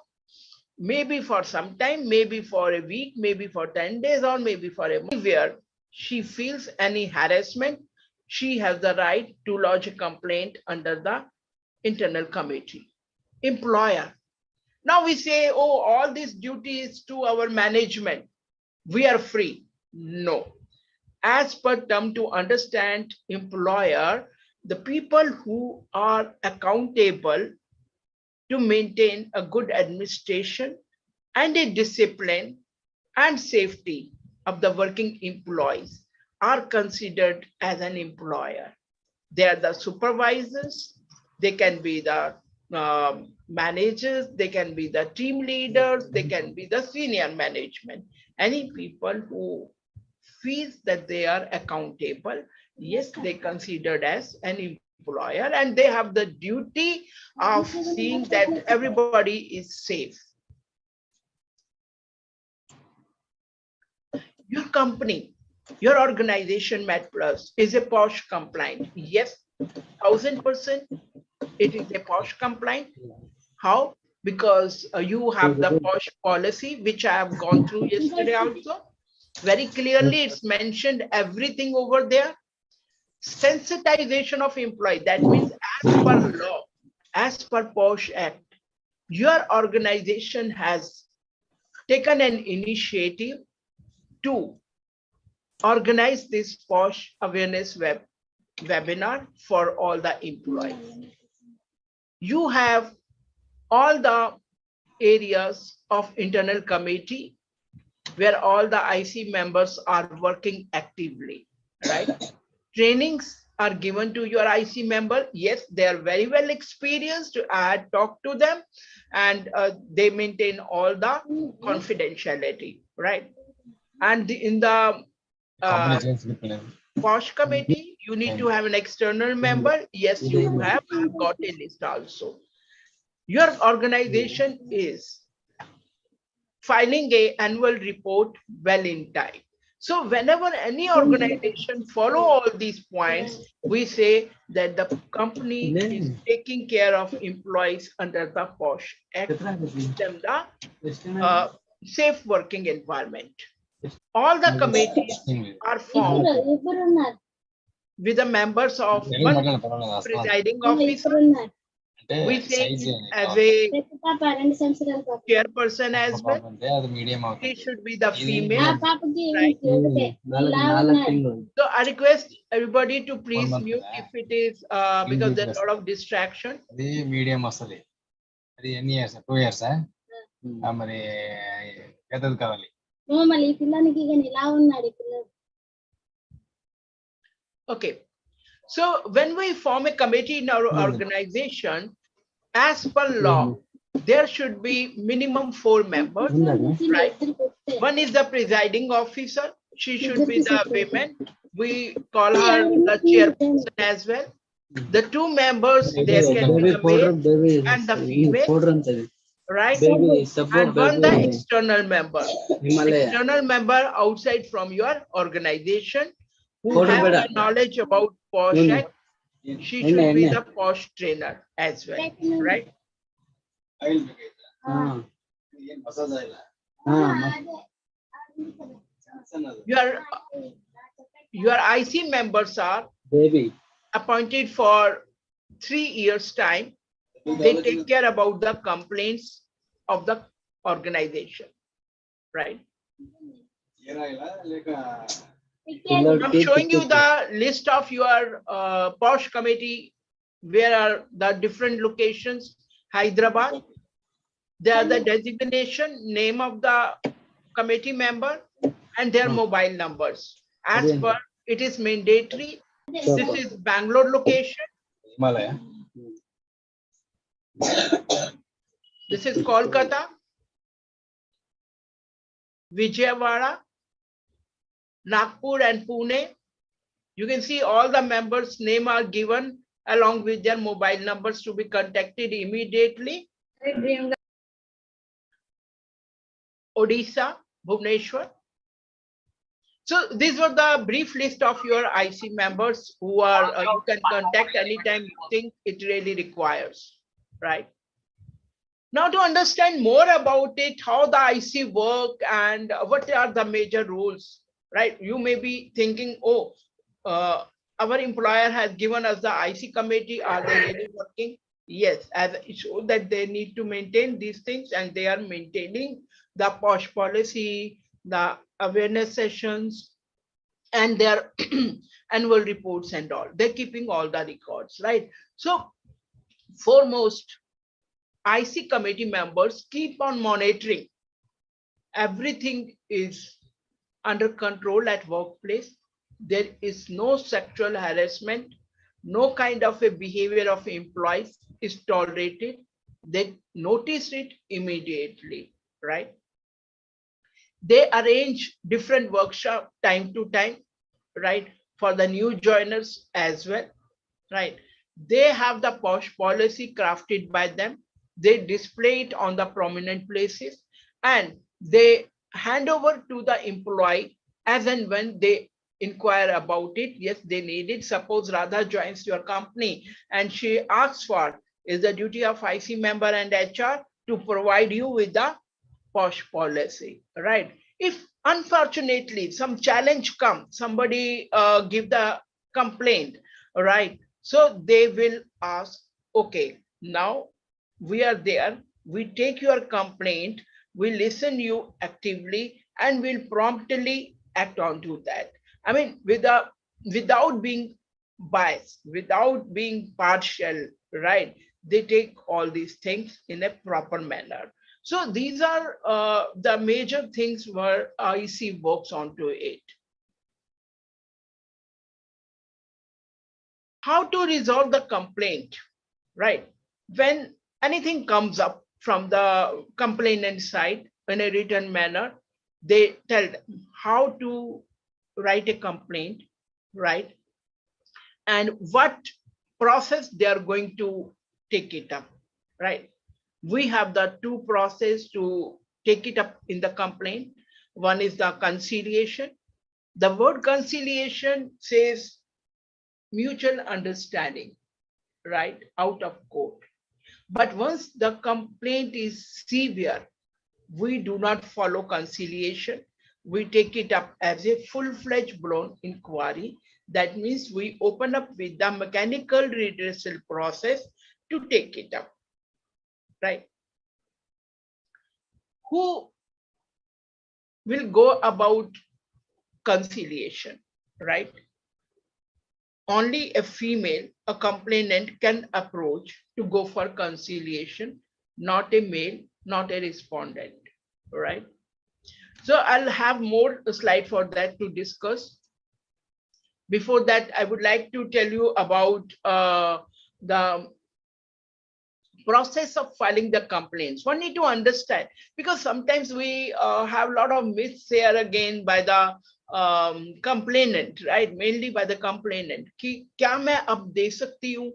maybe for some time, maybe for a week, maybe for 10 days, or maybe for a month, where she feels any harassment, she has the right to lodge a complaint under the internal committee. Employer. Now we say, oh, all these duties to our management, we are free. No. As per term to understand employer, the people who are accountable to maintain a good administration and a discipline and safety of the working employees are considered as an employer. They are the supervisors, they can be the managers, they can be the team leaders, they can be the senior management. Any people who feels that they are accountable, yes, they considered as an employer, and they have the duty of seeing that everybody is safe. Your company, your organization, Medplus, is a POSH compliant. Yes, 1000% it is a POSH compliant. How? Because you have the POSH policy, which I have gone through yesterday also. Very clearly, it's mentioned everything over there. Sensitization of employee, that means as per law, as per POSH Act, your organization has taken an initiative to organize this POSH awareness webinar for all the employees. You have all the areas of internal committee where all the IC members are working actively, right? Trainings are given to your IC member. Yes, they are very well experienced. I had talked to them, and they maintain all the confidentiality, right? And in the POSH committee, you need to have an external member. Yes, you have. I've got a list also. Your organization is filing an annual report well in time. So whenever any organization follow all these points, we say that the company is taking care of employees under the POSH Act, them the safe working environment. All the committees are formed with the members of one presiding officer. We say as a chairperson as well. It should be the female. Right? So I request everybody to please mute if it is because there's a lot of distraction. Medium asali. Adi any years? 2 years, eh? Amari edad kavali. Okay. So when we form a committee in our organization, as per law, there should be minimum 4 members, right? One is the presiding officer. She should be the woman. We call her the chairperson as well. The 2 members, there can be the male and the female, right? And one the external member. External member outside from your organization who have the knowledge about POSH Act. She should be the POSH trainer as well, right? Your IC members are appointed for 3 years time. They take care about the complaints of the organization, right? I'm showing you the list of your POSH committee. Where are the different locations? Hyderabad. They are the designation, name of the committee member, and their mobile numbers. As per, it is mandatory. This is Bangalore location. Himalaya. This is Kolkata, Vijayawada, Nagpur and Pune. You can see all the members' name are given along with their mobile numbers to be contacted immediately. Odisha, Bhubaneswar. So these were the brief list of your IC members who are you can contact anytime you think it really requires, right? Now to understand more about it, how the IC work and what are the major rules, right? You may be thinking, oh, our employer has given us the IC committee. Are they really working? Yes, as it shows that they need to maintain these things and they are maintaining the POSH policy, the awareness sessions, and their annual reports and all. They're keeping all the records, right? So foremost, IC committee members keep on monitoring. Everything is under control at workplace. There is no sexual harassment, no kind of a behavior of employees is tolerated. They notice it immediately, right? They arrange different workshops time to time, right? For the new joiners as well, right? They have the POSH policy crafted by them. They display it on the prominent places and they hand over to the employee as and when they inquire about it. Yes, they need it. Suppose Radha joins your company and she asks for, is the duty of IC member and HR to provide you with the POSH policy, right? If unfortunately some challenge comes, somebody give the complaint, right? So they will ask, okay, now we are there, we take your complaint, we listen you actively and we'll promptly act on to that. I mean, without being biased, without being partial, right? They take all these things in a proper manner. So these are the major things where IC works onto it. How to resolve the complaint, right? When anything comes up from the complainant side in a written manner, they tell them how to write a complaint, right? And what process they are going to take it up, right? We have the 2 processes to take it up in the complaint. One is the conciliation. The word conciliation says mutual understanding, right? Out of court. But once the complaint is severe, we do not follow conciliation. We take it up as a full-fledged blown inquiry. That means we open up with the mechanical redressal process to take it up, right? Who will go about conciliation, right? Only a female, a complainant can approach to go for conciliation, not a male, not a respondent, right? So I'll have more slide for that to discuss. Before that, I would like to tell you about the process of filing the complaints. One need to understand, because sometimes we have a lot of myths here again by the complainant, right? Mainly by the complainant. कि क्या मैं अब दे सकती हूँ?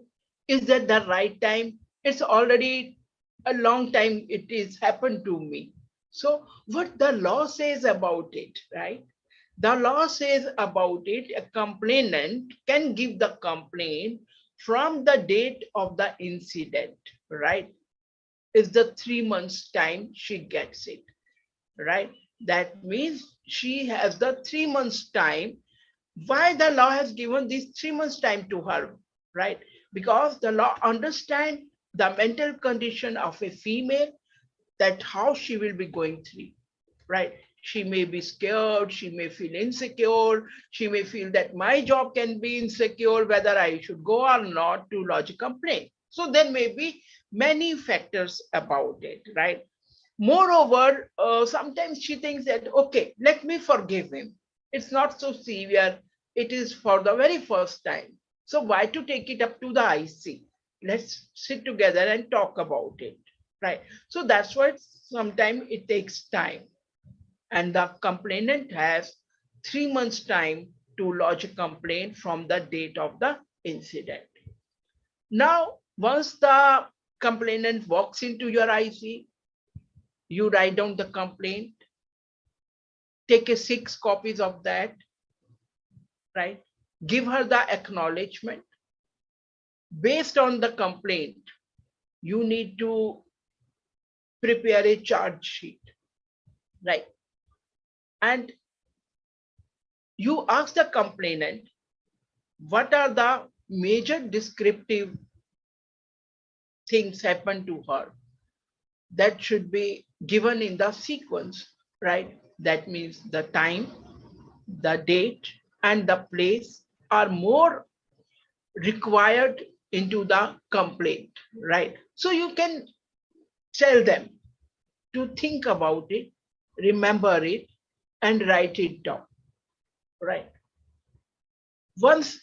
Is that the right time? It's already a long time it is happened to me. So what the law says about it, right? The law says about it, a complainant can give the complaint from the date of the incident, right? Is the 3 months time she gets it, right? That means she has the 3 months time. Why the law has given this 3 months time to her, right? Because the law understands the mental condition of a female, that how she will be going through, right? She may be scared, she may feel insecure, she may feel that my job can be insecure, whether I should go or not to lodge a complaint. So there may be many factors about it, right? Moreover, sometimes she thinks that, okay, let me forgive him. It's not so severe. It is for the very first time. So why to take it up to the IC? Let's sit together and talk about it, right? So that's why sometimes it takes time. And the complainant has 3 months time to lodge a complaint from the date of the incident. Now, once the complainant walks into your IC, you write down the complaint, take 6 copies of that, right? Give her the acknowledgement. Based on the complaint, you need to prepare a charge sheet, right? And you ask the complainant, what are the major descriptive things happen to her that should be given in the sequence, right? That means the time, the date, and the place are more required into the complaint, right? So you can tell them to think about it, remember it, and write it down, right? Once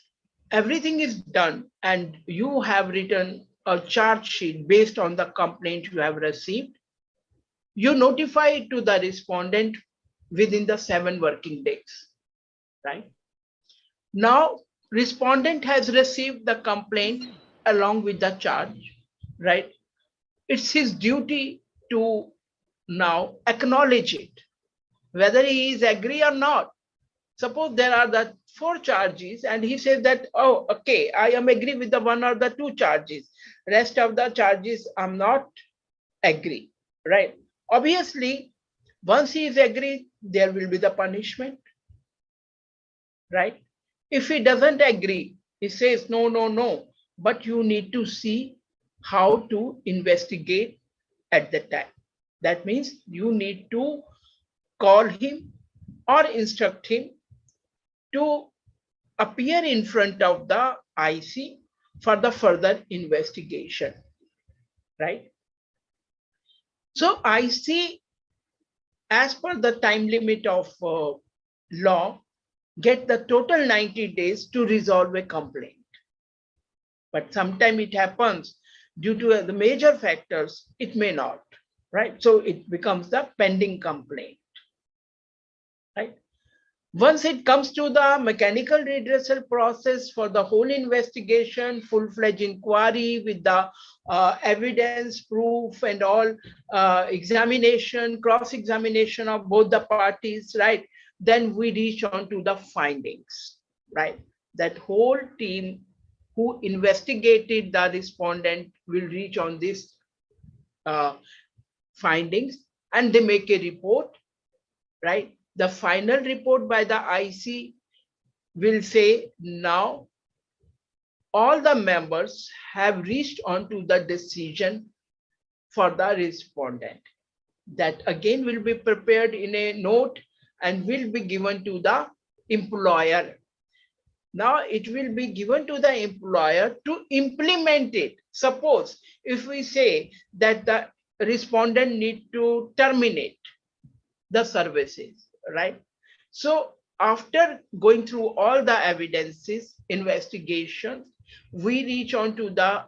everything is done and you have written a charge sheet based on the complaint you have received, you notify it to the respondent within the 7 working days, right? Now, respondent has received the complaint along with the charge, right? It's his duty to now acknowledge it, whether he is agree or not. Suppose there are the 4 charges and he says that, oh, okay, I am agree with the 1 or the 2 charges. Rest of the charges I'm not agree, right? Obviously, once he is agreed, there will be the punishment, right? If he doesn't agree, he says, no, no, no, but you need to see how to investigate at the time. That means you need to call him or instruct him to appear in front of the IC for the further investigation, right? So IC, as per the time limit of law, get the total 90 days to resolve a complaint. But sometimes it happens due to the major factors, it may not, right? So it becomes the pending complaint, right? Once it comes to the mechanical redressal process for the whole investigation, full-fledged inquiry with the evidence, proof, and all examination, cross-examination of both the parties, right? Then we reach on to the findings, right? That whole team who investigated the respondent will reach on this findings and they make a report, right? The final report by the IC will say, now all the members have reached on to the decision for the respondent. That again will be prepared in a note and will be given to the employer. Now it will be given to the employer to implement it. Suppose if we say that the respondent need to terminate the services, right? So after going through all the evidences, investigations, we reach on to the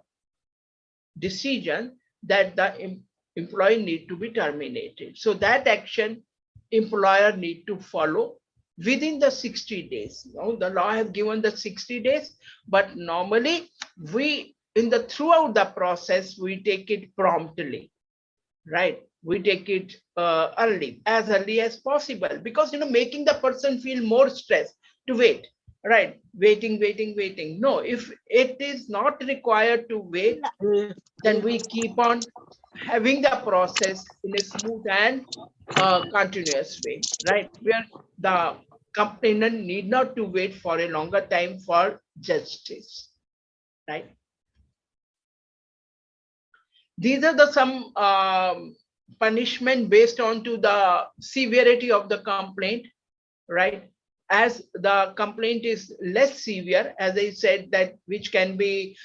decision that the employee need to be terminated. So that action employer need to follow within the 60 days. Now, the law has given the 60 days, but normally we throughout the process, we take it promptly, right? We take it as early as possible, because making the person feel more stressed to wait, right? Waiting. No, if it is not required to wait, then we keep on having the process in a smooth and continuous way, right? Where the complainant need not to wait for a longer time for justice, right? These are the some punishment based on to the severity of the complaint, right? As the complaint is less severe, as I said, that which can be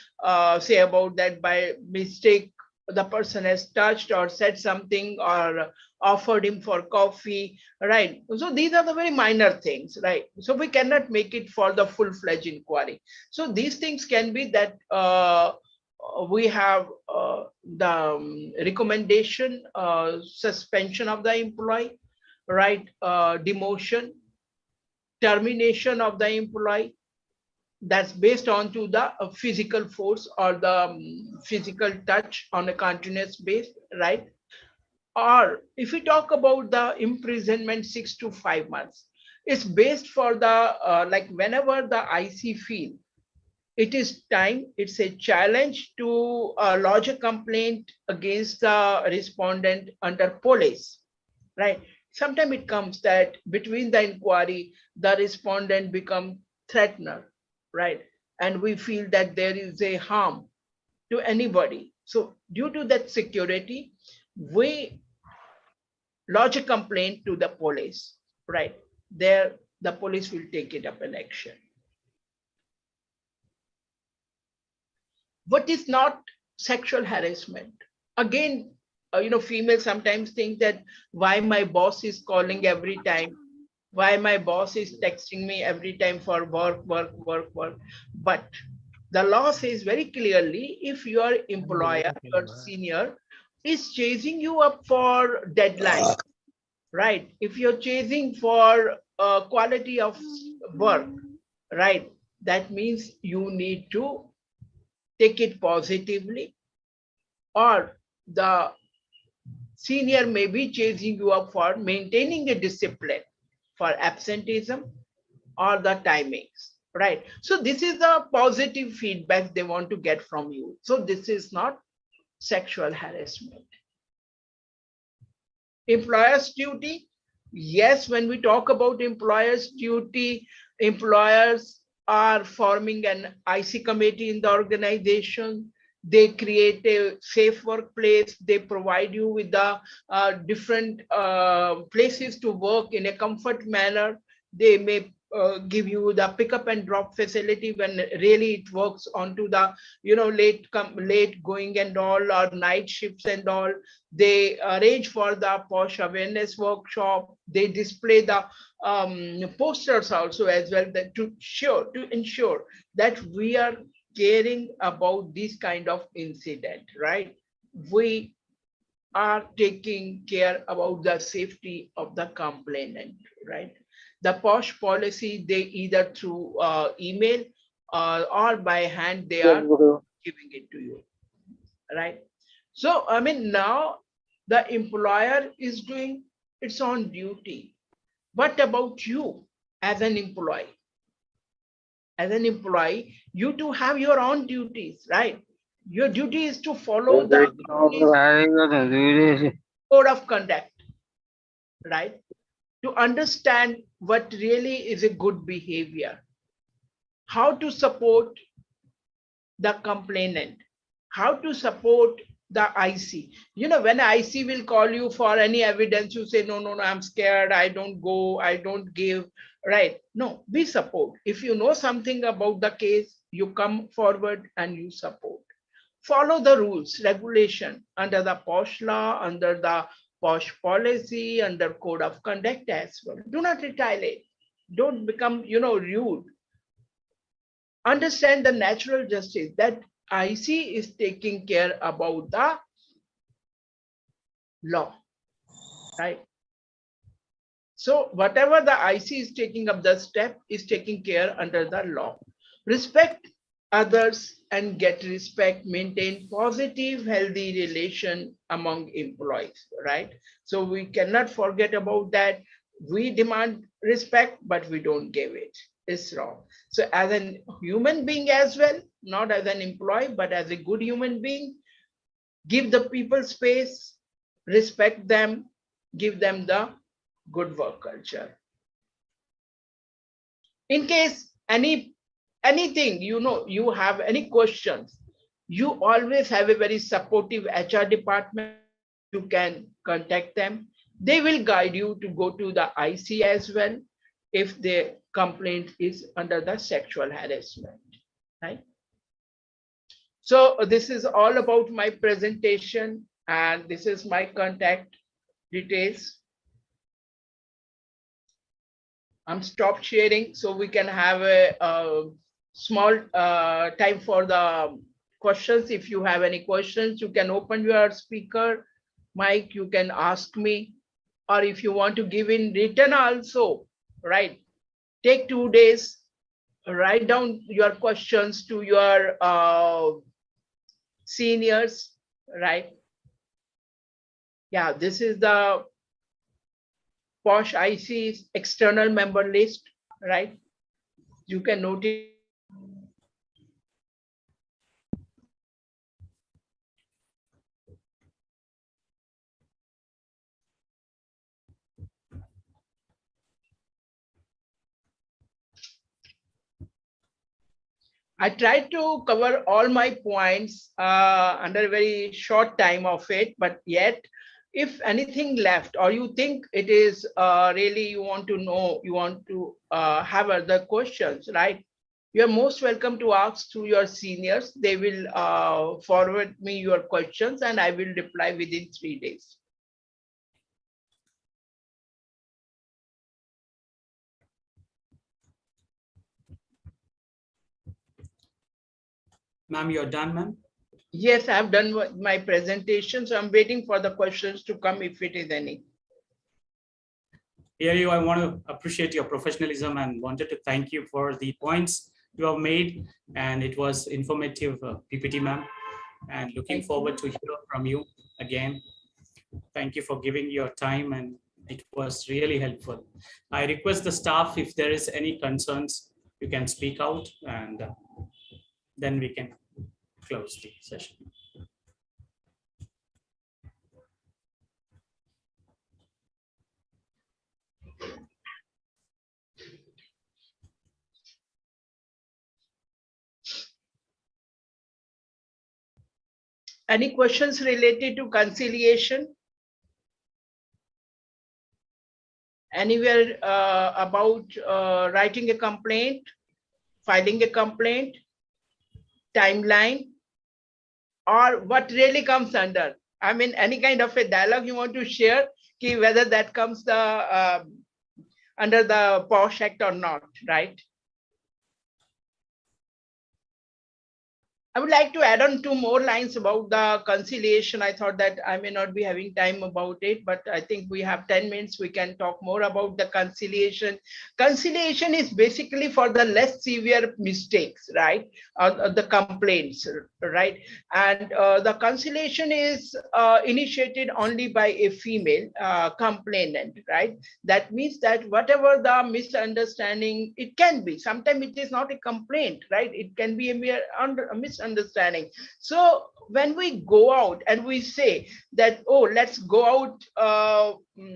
say about that by mistake the person has touched or said something or offered him for coffee, right? So these are the very minor things, right? So we cannot make it for the full-fledged inquiry. So these things can be that we have the recommendation, suspension of the employee, right? Demotion, termination of the employee, that's based on to the physical force or the physical touch on a continuous base, right? Or if we talk about the imprisonment 6 to 5 months, it's based for the like whenever the IC feel it is time, it's a challenge to lodge a complaint against the respondent under police, right? Sometimes it comes that between the inquiry, the respondent become threatener, right? And we feel that there is a harm to anybody. So due to that security, we lodge a complaint to the police, right? There, the police will take it up in action. What is not sexual harassment? Again, females sometimes think that why my boss is calling every time, why my boss is texting me every time for work. But the law says very clearly, if your employer, your senior, is chasing you up for deadline, right? If you're chasing for quality of work, right? That means you need to take it positively, or the senior may be chasing you up for maintaining a discipline for absenteeism or the timings, right? So this is the positive feedback they want to get from you. So this is not sexual harassment. Employer's duty. Yes, when we talk about employer's duty, employers are forming an IC committee in the organization. They create a safe workplace. They provide you with the different places to work in a comfort manner. They may give you the pickup and drop facility when really it works onto the late going and all, or night shifts and all. They arrange for the POSH awareness workshop. They display the posters also as well, that to ensure that we are caring about this kind of incident, right? We are taking care about the safety of the complainant, right? The POSH policy, they either through email or by hand, they are giving it to you, right? So, I mean, now the employer is doing its own duty. What about you as an employee? As an employee, you too have your own duties, right? Your duty is to follow the code of conduct, right? To understand what really is a good behavior, how to support the complainant, how to support the IC. When IC will call you for any evidence, you say, no, I'm scared, I don't go, I don't give, right? No, we support. If you know something about the case, you come forward and you support. Follow the rules, regulation under the POSH law, under the POSH policy, under code of conduct as well. Do not retaliate. Don't become, rude. Understand the natural justice that IC is taking care about the law, right? So whatever the IC is taking up the step is taking care under the law. Respect others and get respect, maintain positive, healthy relation among employees, right? So we cannot forget about that. We demand respect, but we don't give it. It's wrong. So as a human being as well, not as an employee, but as a good human being, give the people space, respect them, give them the good work culture. In case anything, you have any questions, you always have a very supportive HR department. You can contact them. They will guide you to go to the IC as well if the complaint is under the sexual harassment, right? So this is all about my presentation, and this is my contact details. I'm stop sharing so we can have a small time for the questions. If you have any questions, you can open your speaker mic, you can ask me, or if you want to give in written also, right? Take 2 days, write down your questions to your seniors, right? Yeah, this is the POSH IC external member list, right? You can note it. I tried to cover all my points under a very short time of it, but yet, if anything left, or you think it is really you want to know, you want to have other questions, right? You're most welcome to ask to your seniors. They will forward me your questions and I will reply within 3 days. Ma'am, you're done, ma'am? Yes, I've done my presentation, so I'm waiting for the questions to come if it is any. Here, I want to appreciate your professionalism and wanted to thank you for the points you have made, and it was informative, PPT, ma'am, and looking forward to hear from you again. Thank you for giving your time, and it was really helpful. I request the staff, if there is any concerns, you can speak out, and then we can close the session. Any questions related to conciliation? Anywhere about writing a complaint, filing a complaint, timeline, or what really comes under? I mean, any kind of a dialogue you want to share, whether that comes the under the POSH Act or not, right? I would like to add on 2 more lines about the conciliation. I thought that I may not be having time about it, but I think we have 10 minutes. We can talk more about the conciliation. Conciliation is basically for the less severe mistakes, right? The complaints, right? And the conciliation is initiated only by a female complainant, right? That means that whatever the misunderstanding, it can be, sometimes it is not a complaint, right? It can be a mere misunderstanding. So when we go out and we say that, oh, let's go out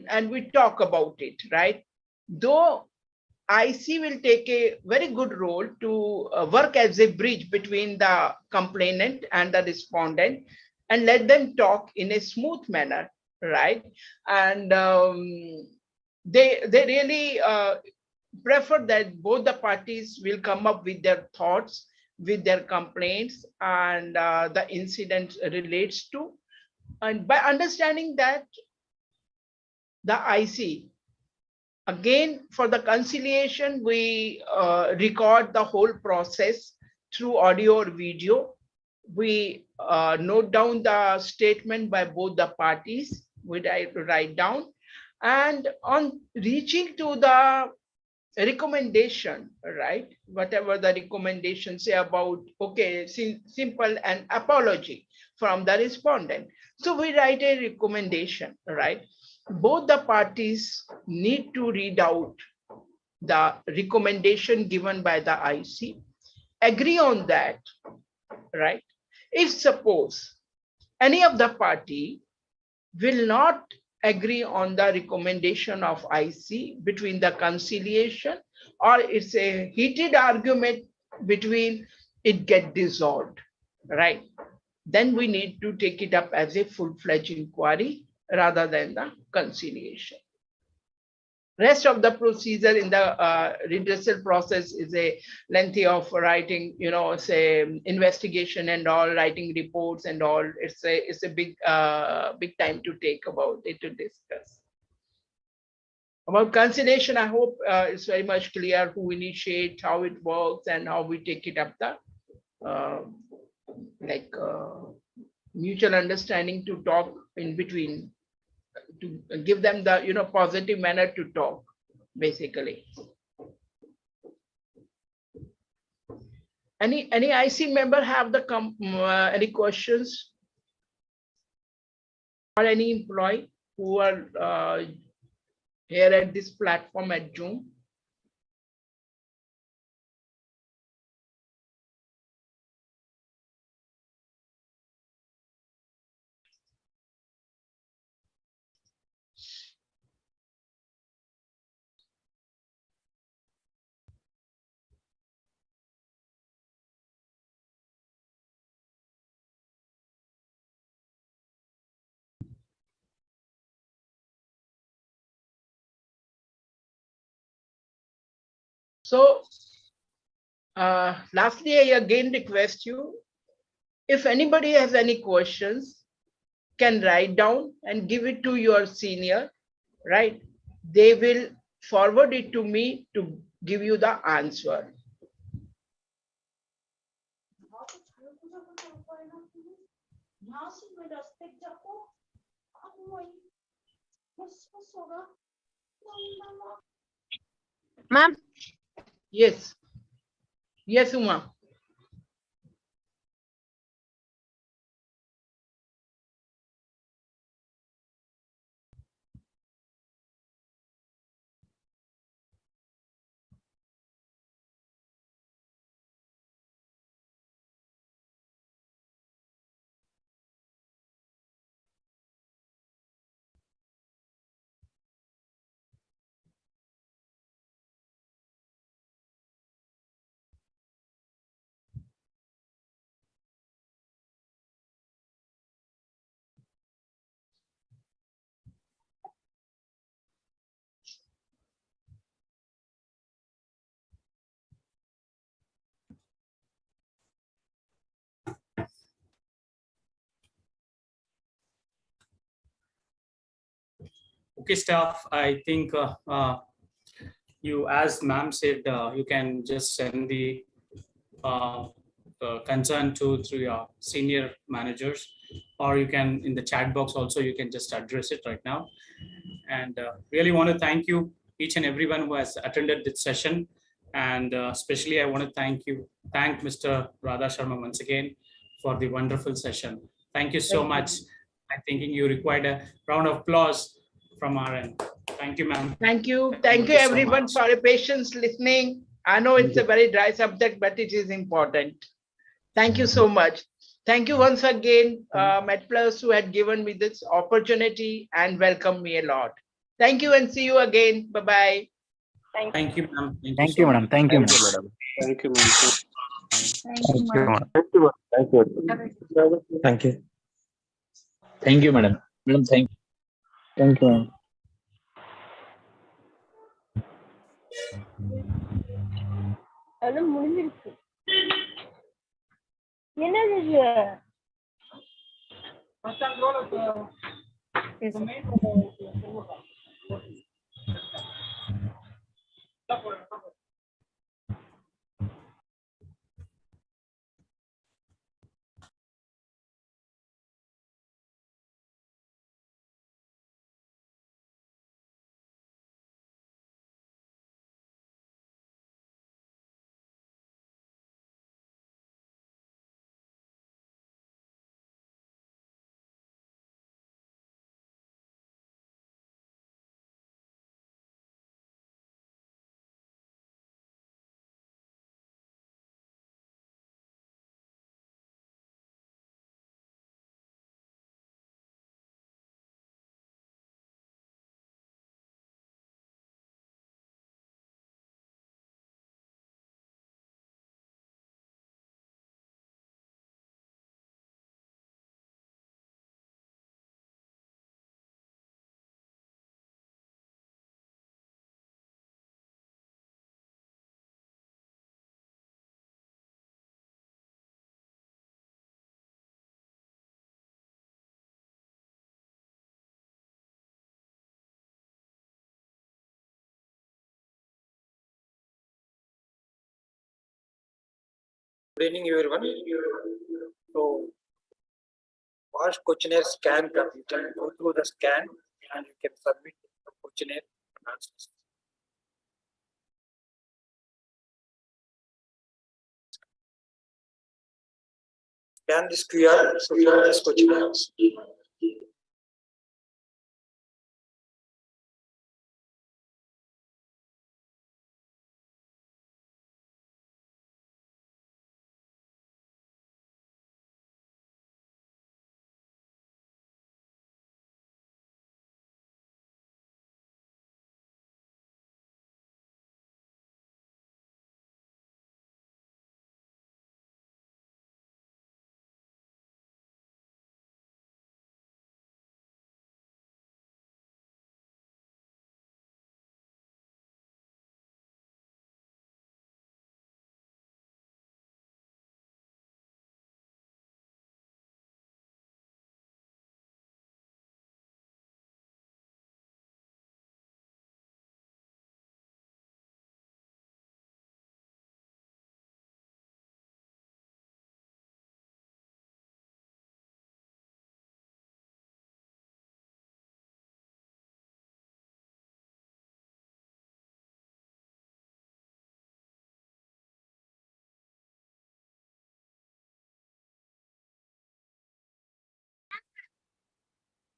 and we talk about it, right? Though IC will take a very good role to work as a bridge between the complainant and the respondent and let them talk in a smooth manner, right? And they really prefer that both the parties will come up with their thoughts, with their complaints, and the incident relates to. And by understanding that, the IC, again, for the conciliation, we record the whole process through audio or video. We note down the statement by both the parties, we write down. And on reaching to the recommendation, right? Whatever the recommendations say about, okay, simple and apology from the respondent. So we write a recommendation, right? Both the parties need to read out the recommendation given by the IC, agree on that, right? If suppose any of the party will not agree on the recommendation of IC between the conciliation, or it's a heated argument between, it get dissolved, right? Then we need to take it up as a full-fledged inquiry rather than the conciliation. Rest of the procedure in the redressal process is a lengthy of writing, say investigation and all, writing reports and all. It's a big time to take about it to discuss. About conciliation, I hope it's very much clear who initiates, how it works, and how we take it up the mutual understanding to talk in between, to give them the positive manner to talk, basically. Any IC member have the any questions, or any employee who are here at this platform at Zoom? So lastly, I again request you, if anybody has any questions, can write down and give it to your senior, right? They will forward it to me to give you the answer. Ma'am. Yes. Yes, Uma. Okay, staff, I think you, as ma'am said, you can just send the concern through your senior managers, or you can, in the chat box also, you can just address it right now. And really want to thank you, each and everyone who has attended this session. And especially I want to thank Mr. Radha Sharma once again for the wonderful session. Thank you so much. I'm thinking you required a round of applause from our end. Thank you, ma'am. Thank you. Thank you everyone for your patience listening. I know it's a very dry subject, but it is important. Thank you so much. Thank you once again, Medplus, who had given me this opportunity and welcomed me a lot. Thank you and see you again. Bye-bye. Thank you, ma'am. Thank you, madam. Thank you, madam. Thank you, ma'am. Thank you, madam. Thank you. Thank you. Thank you, madam. Madam, thank you. Thank you, madam. அது முடிஞ்சிருச்சு. என்னது இது? training everyone. So POSH questionnaire scan come. You can go through the scan and you can submit the questionnaire answers. Scan this QR to fill this questionnaire.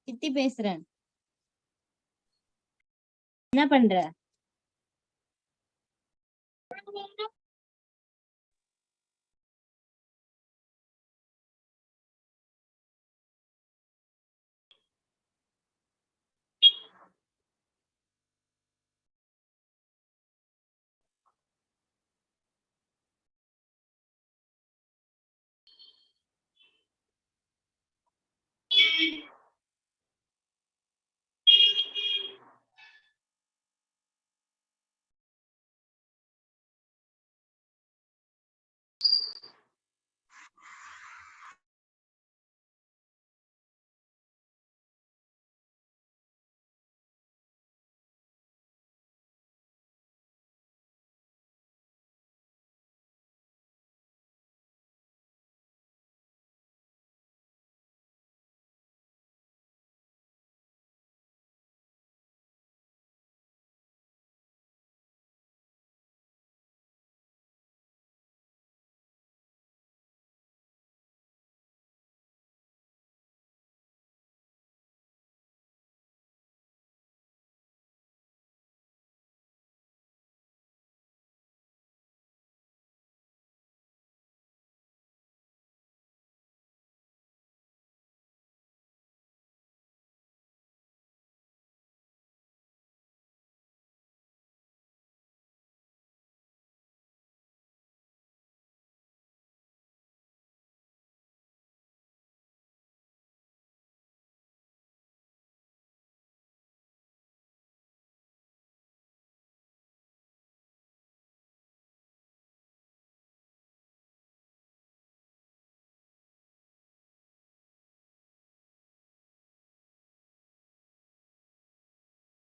சித்தி பேசுறேன். என்ன பண்ற?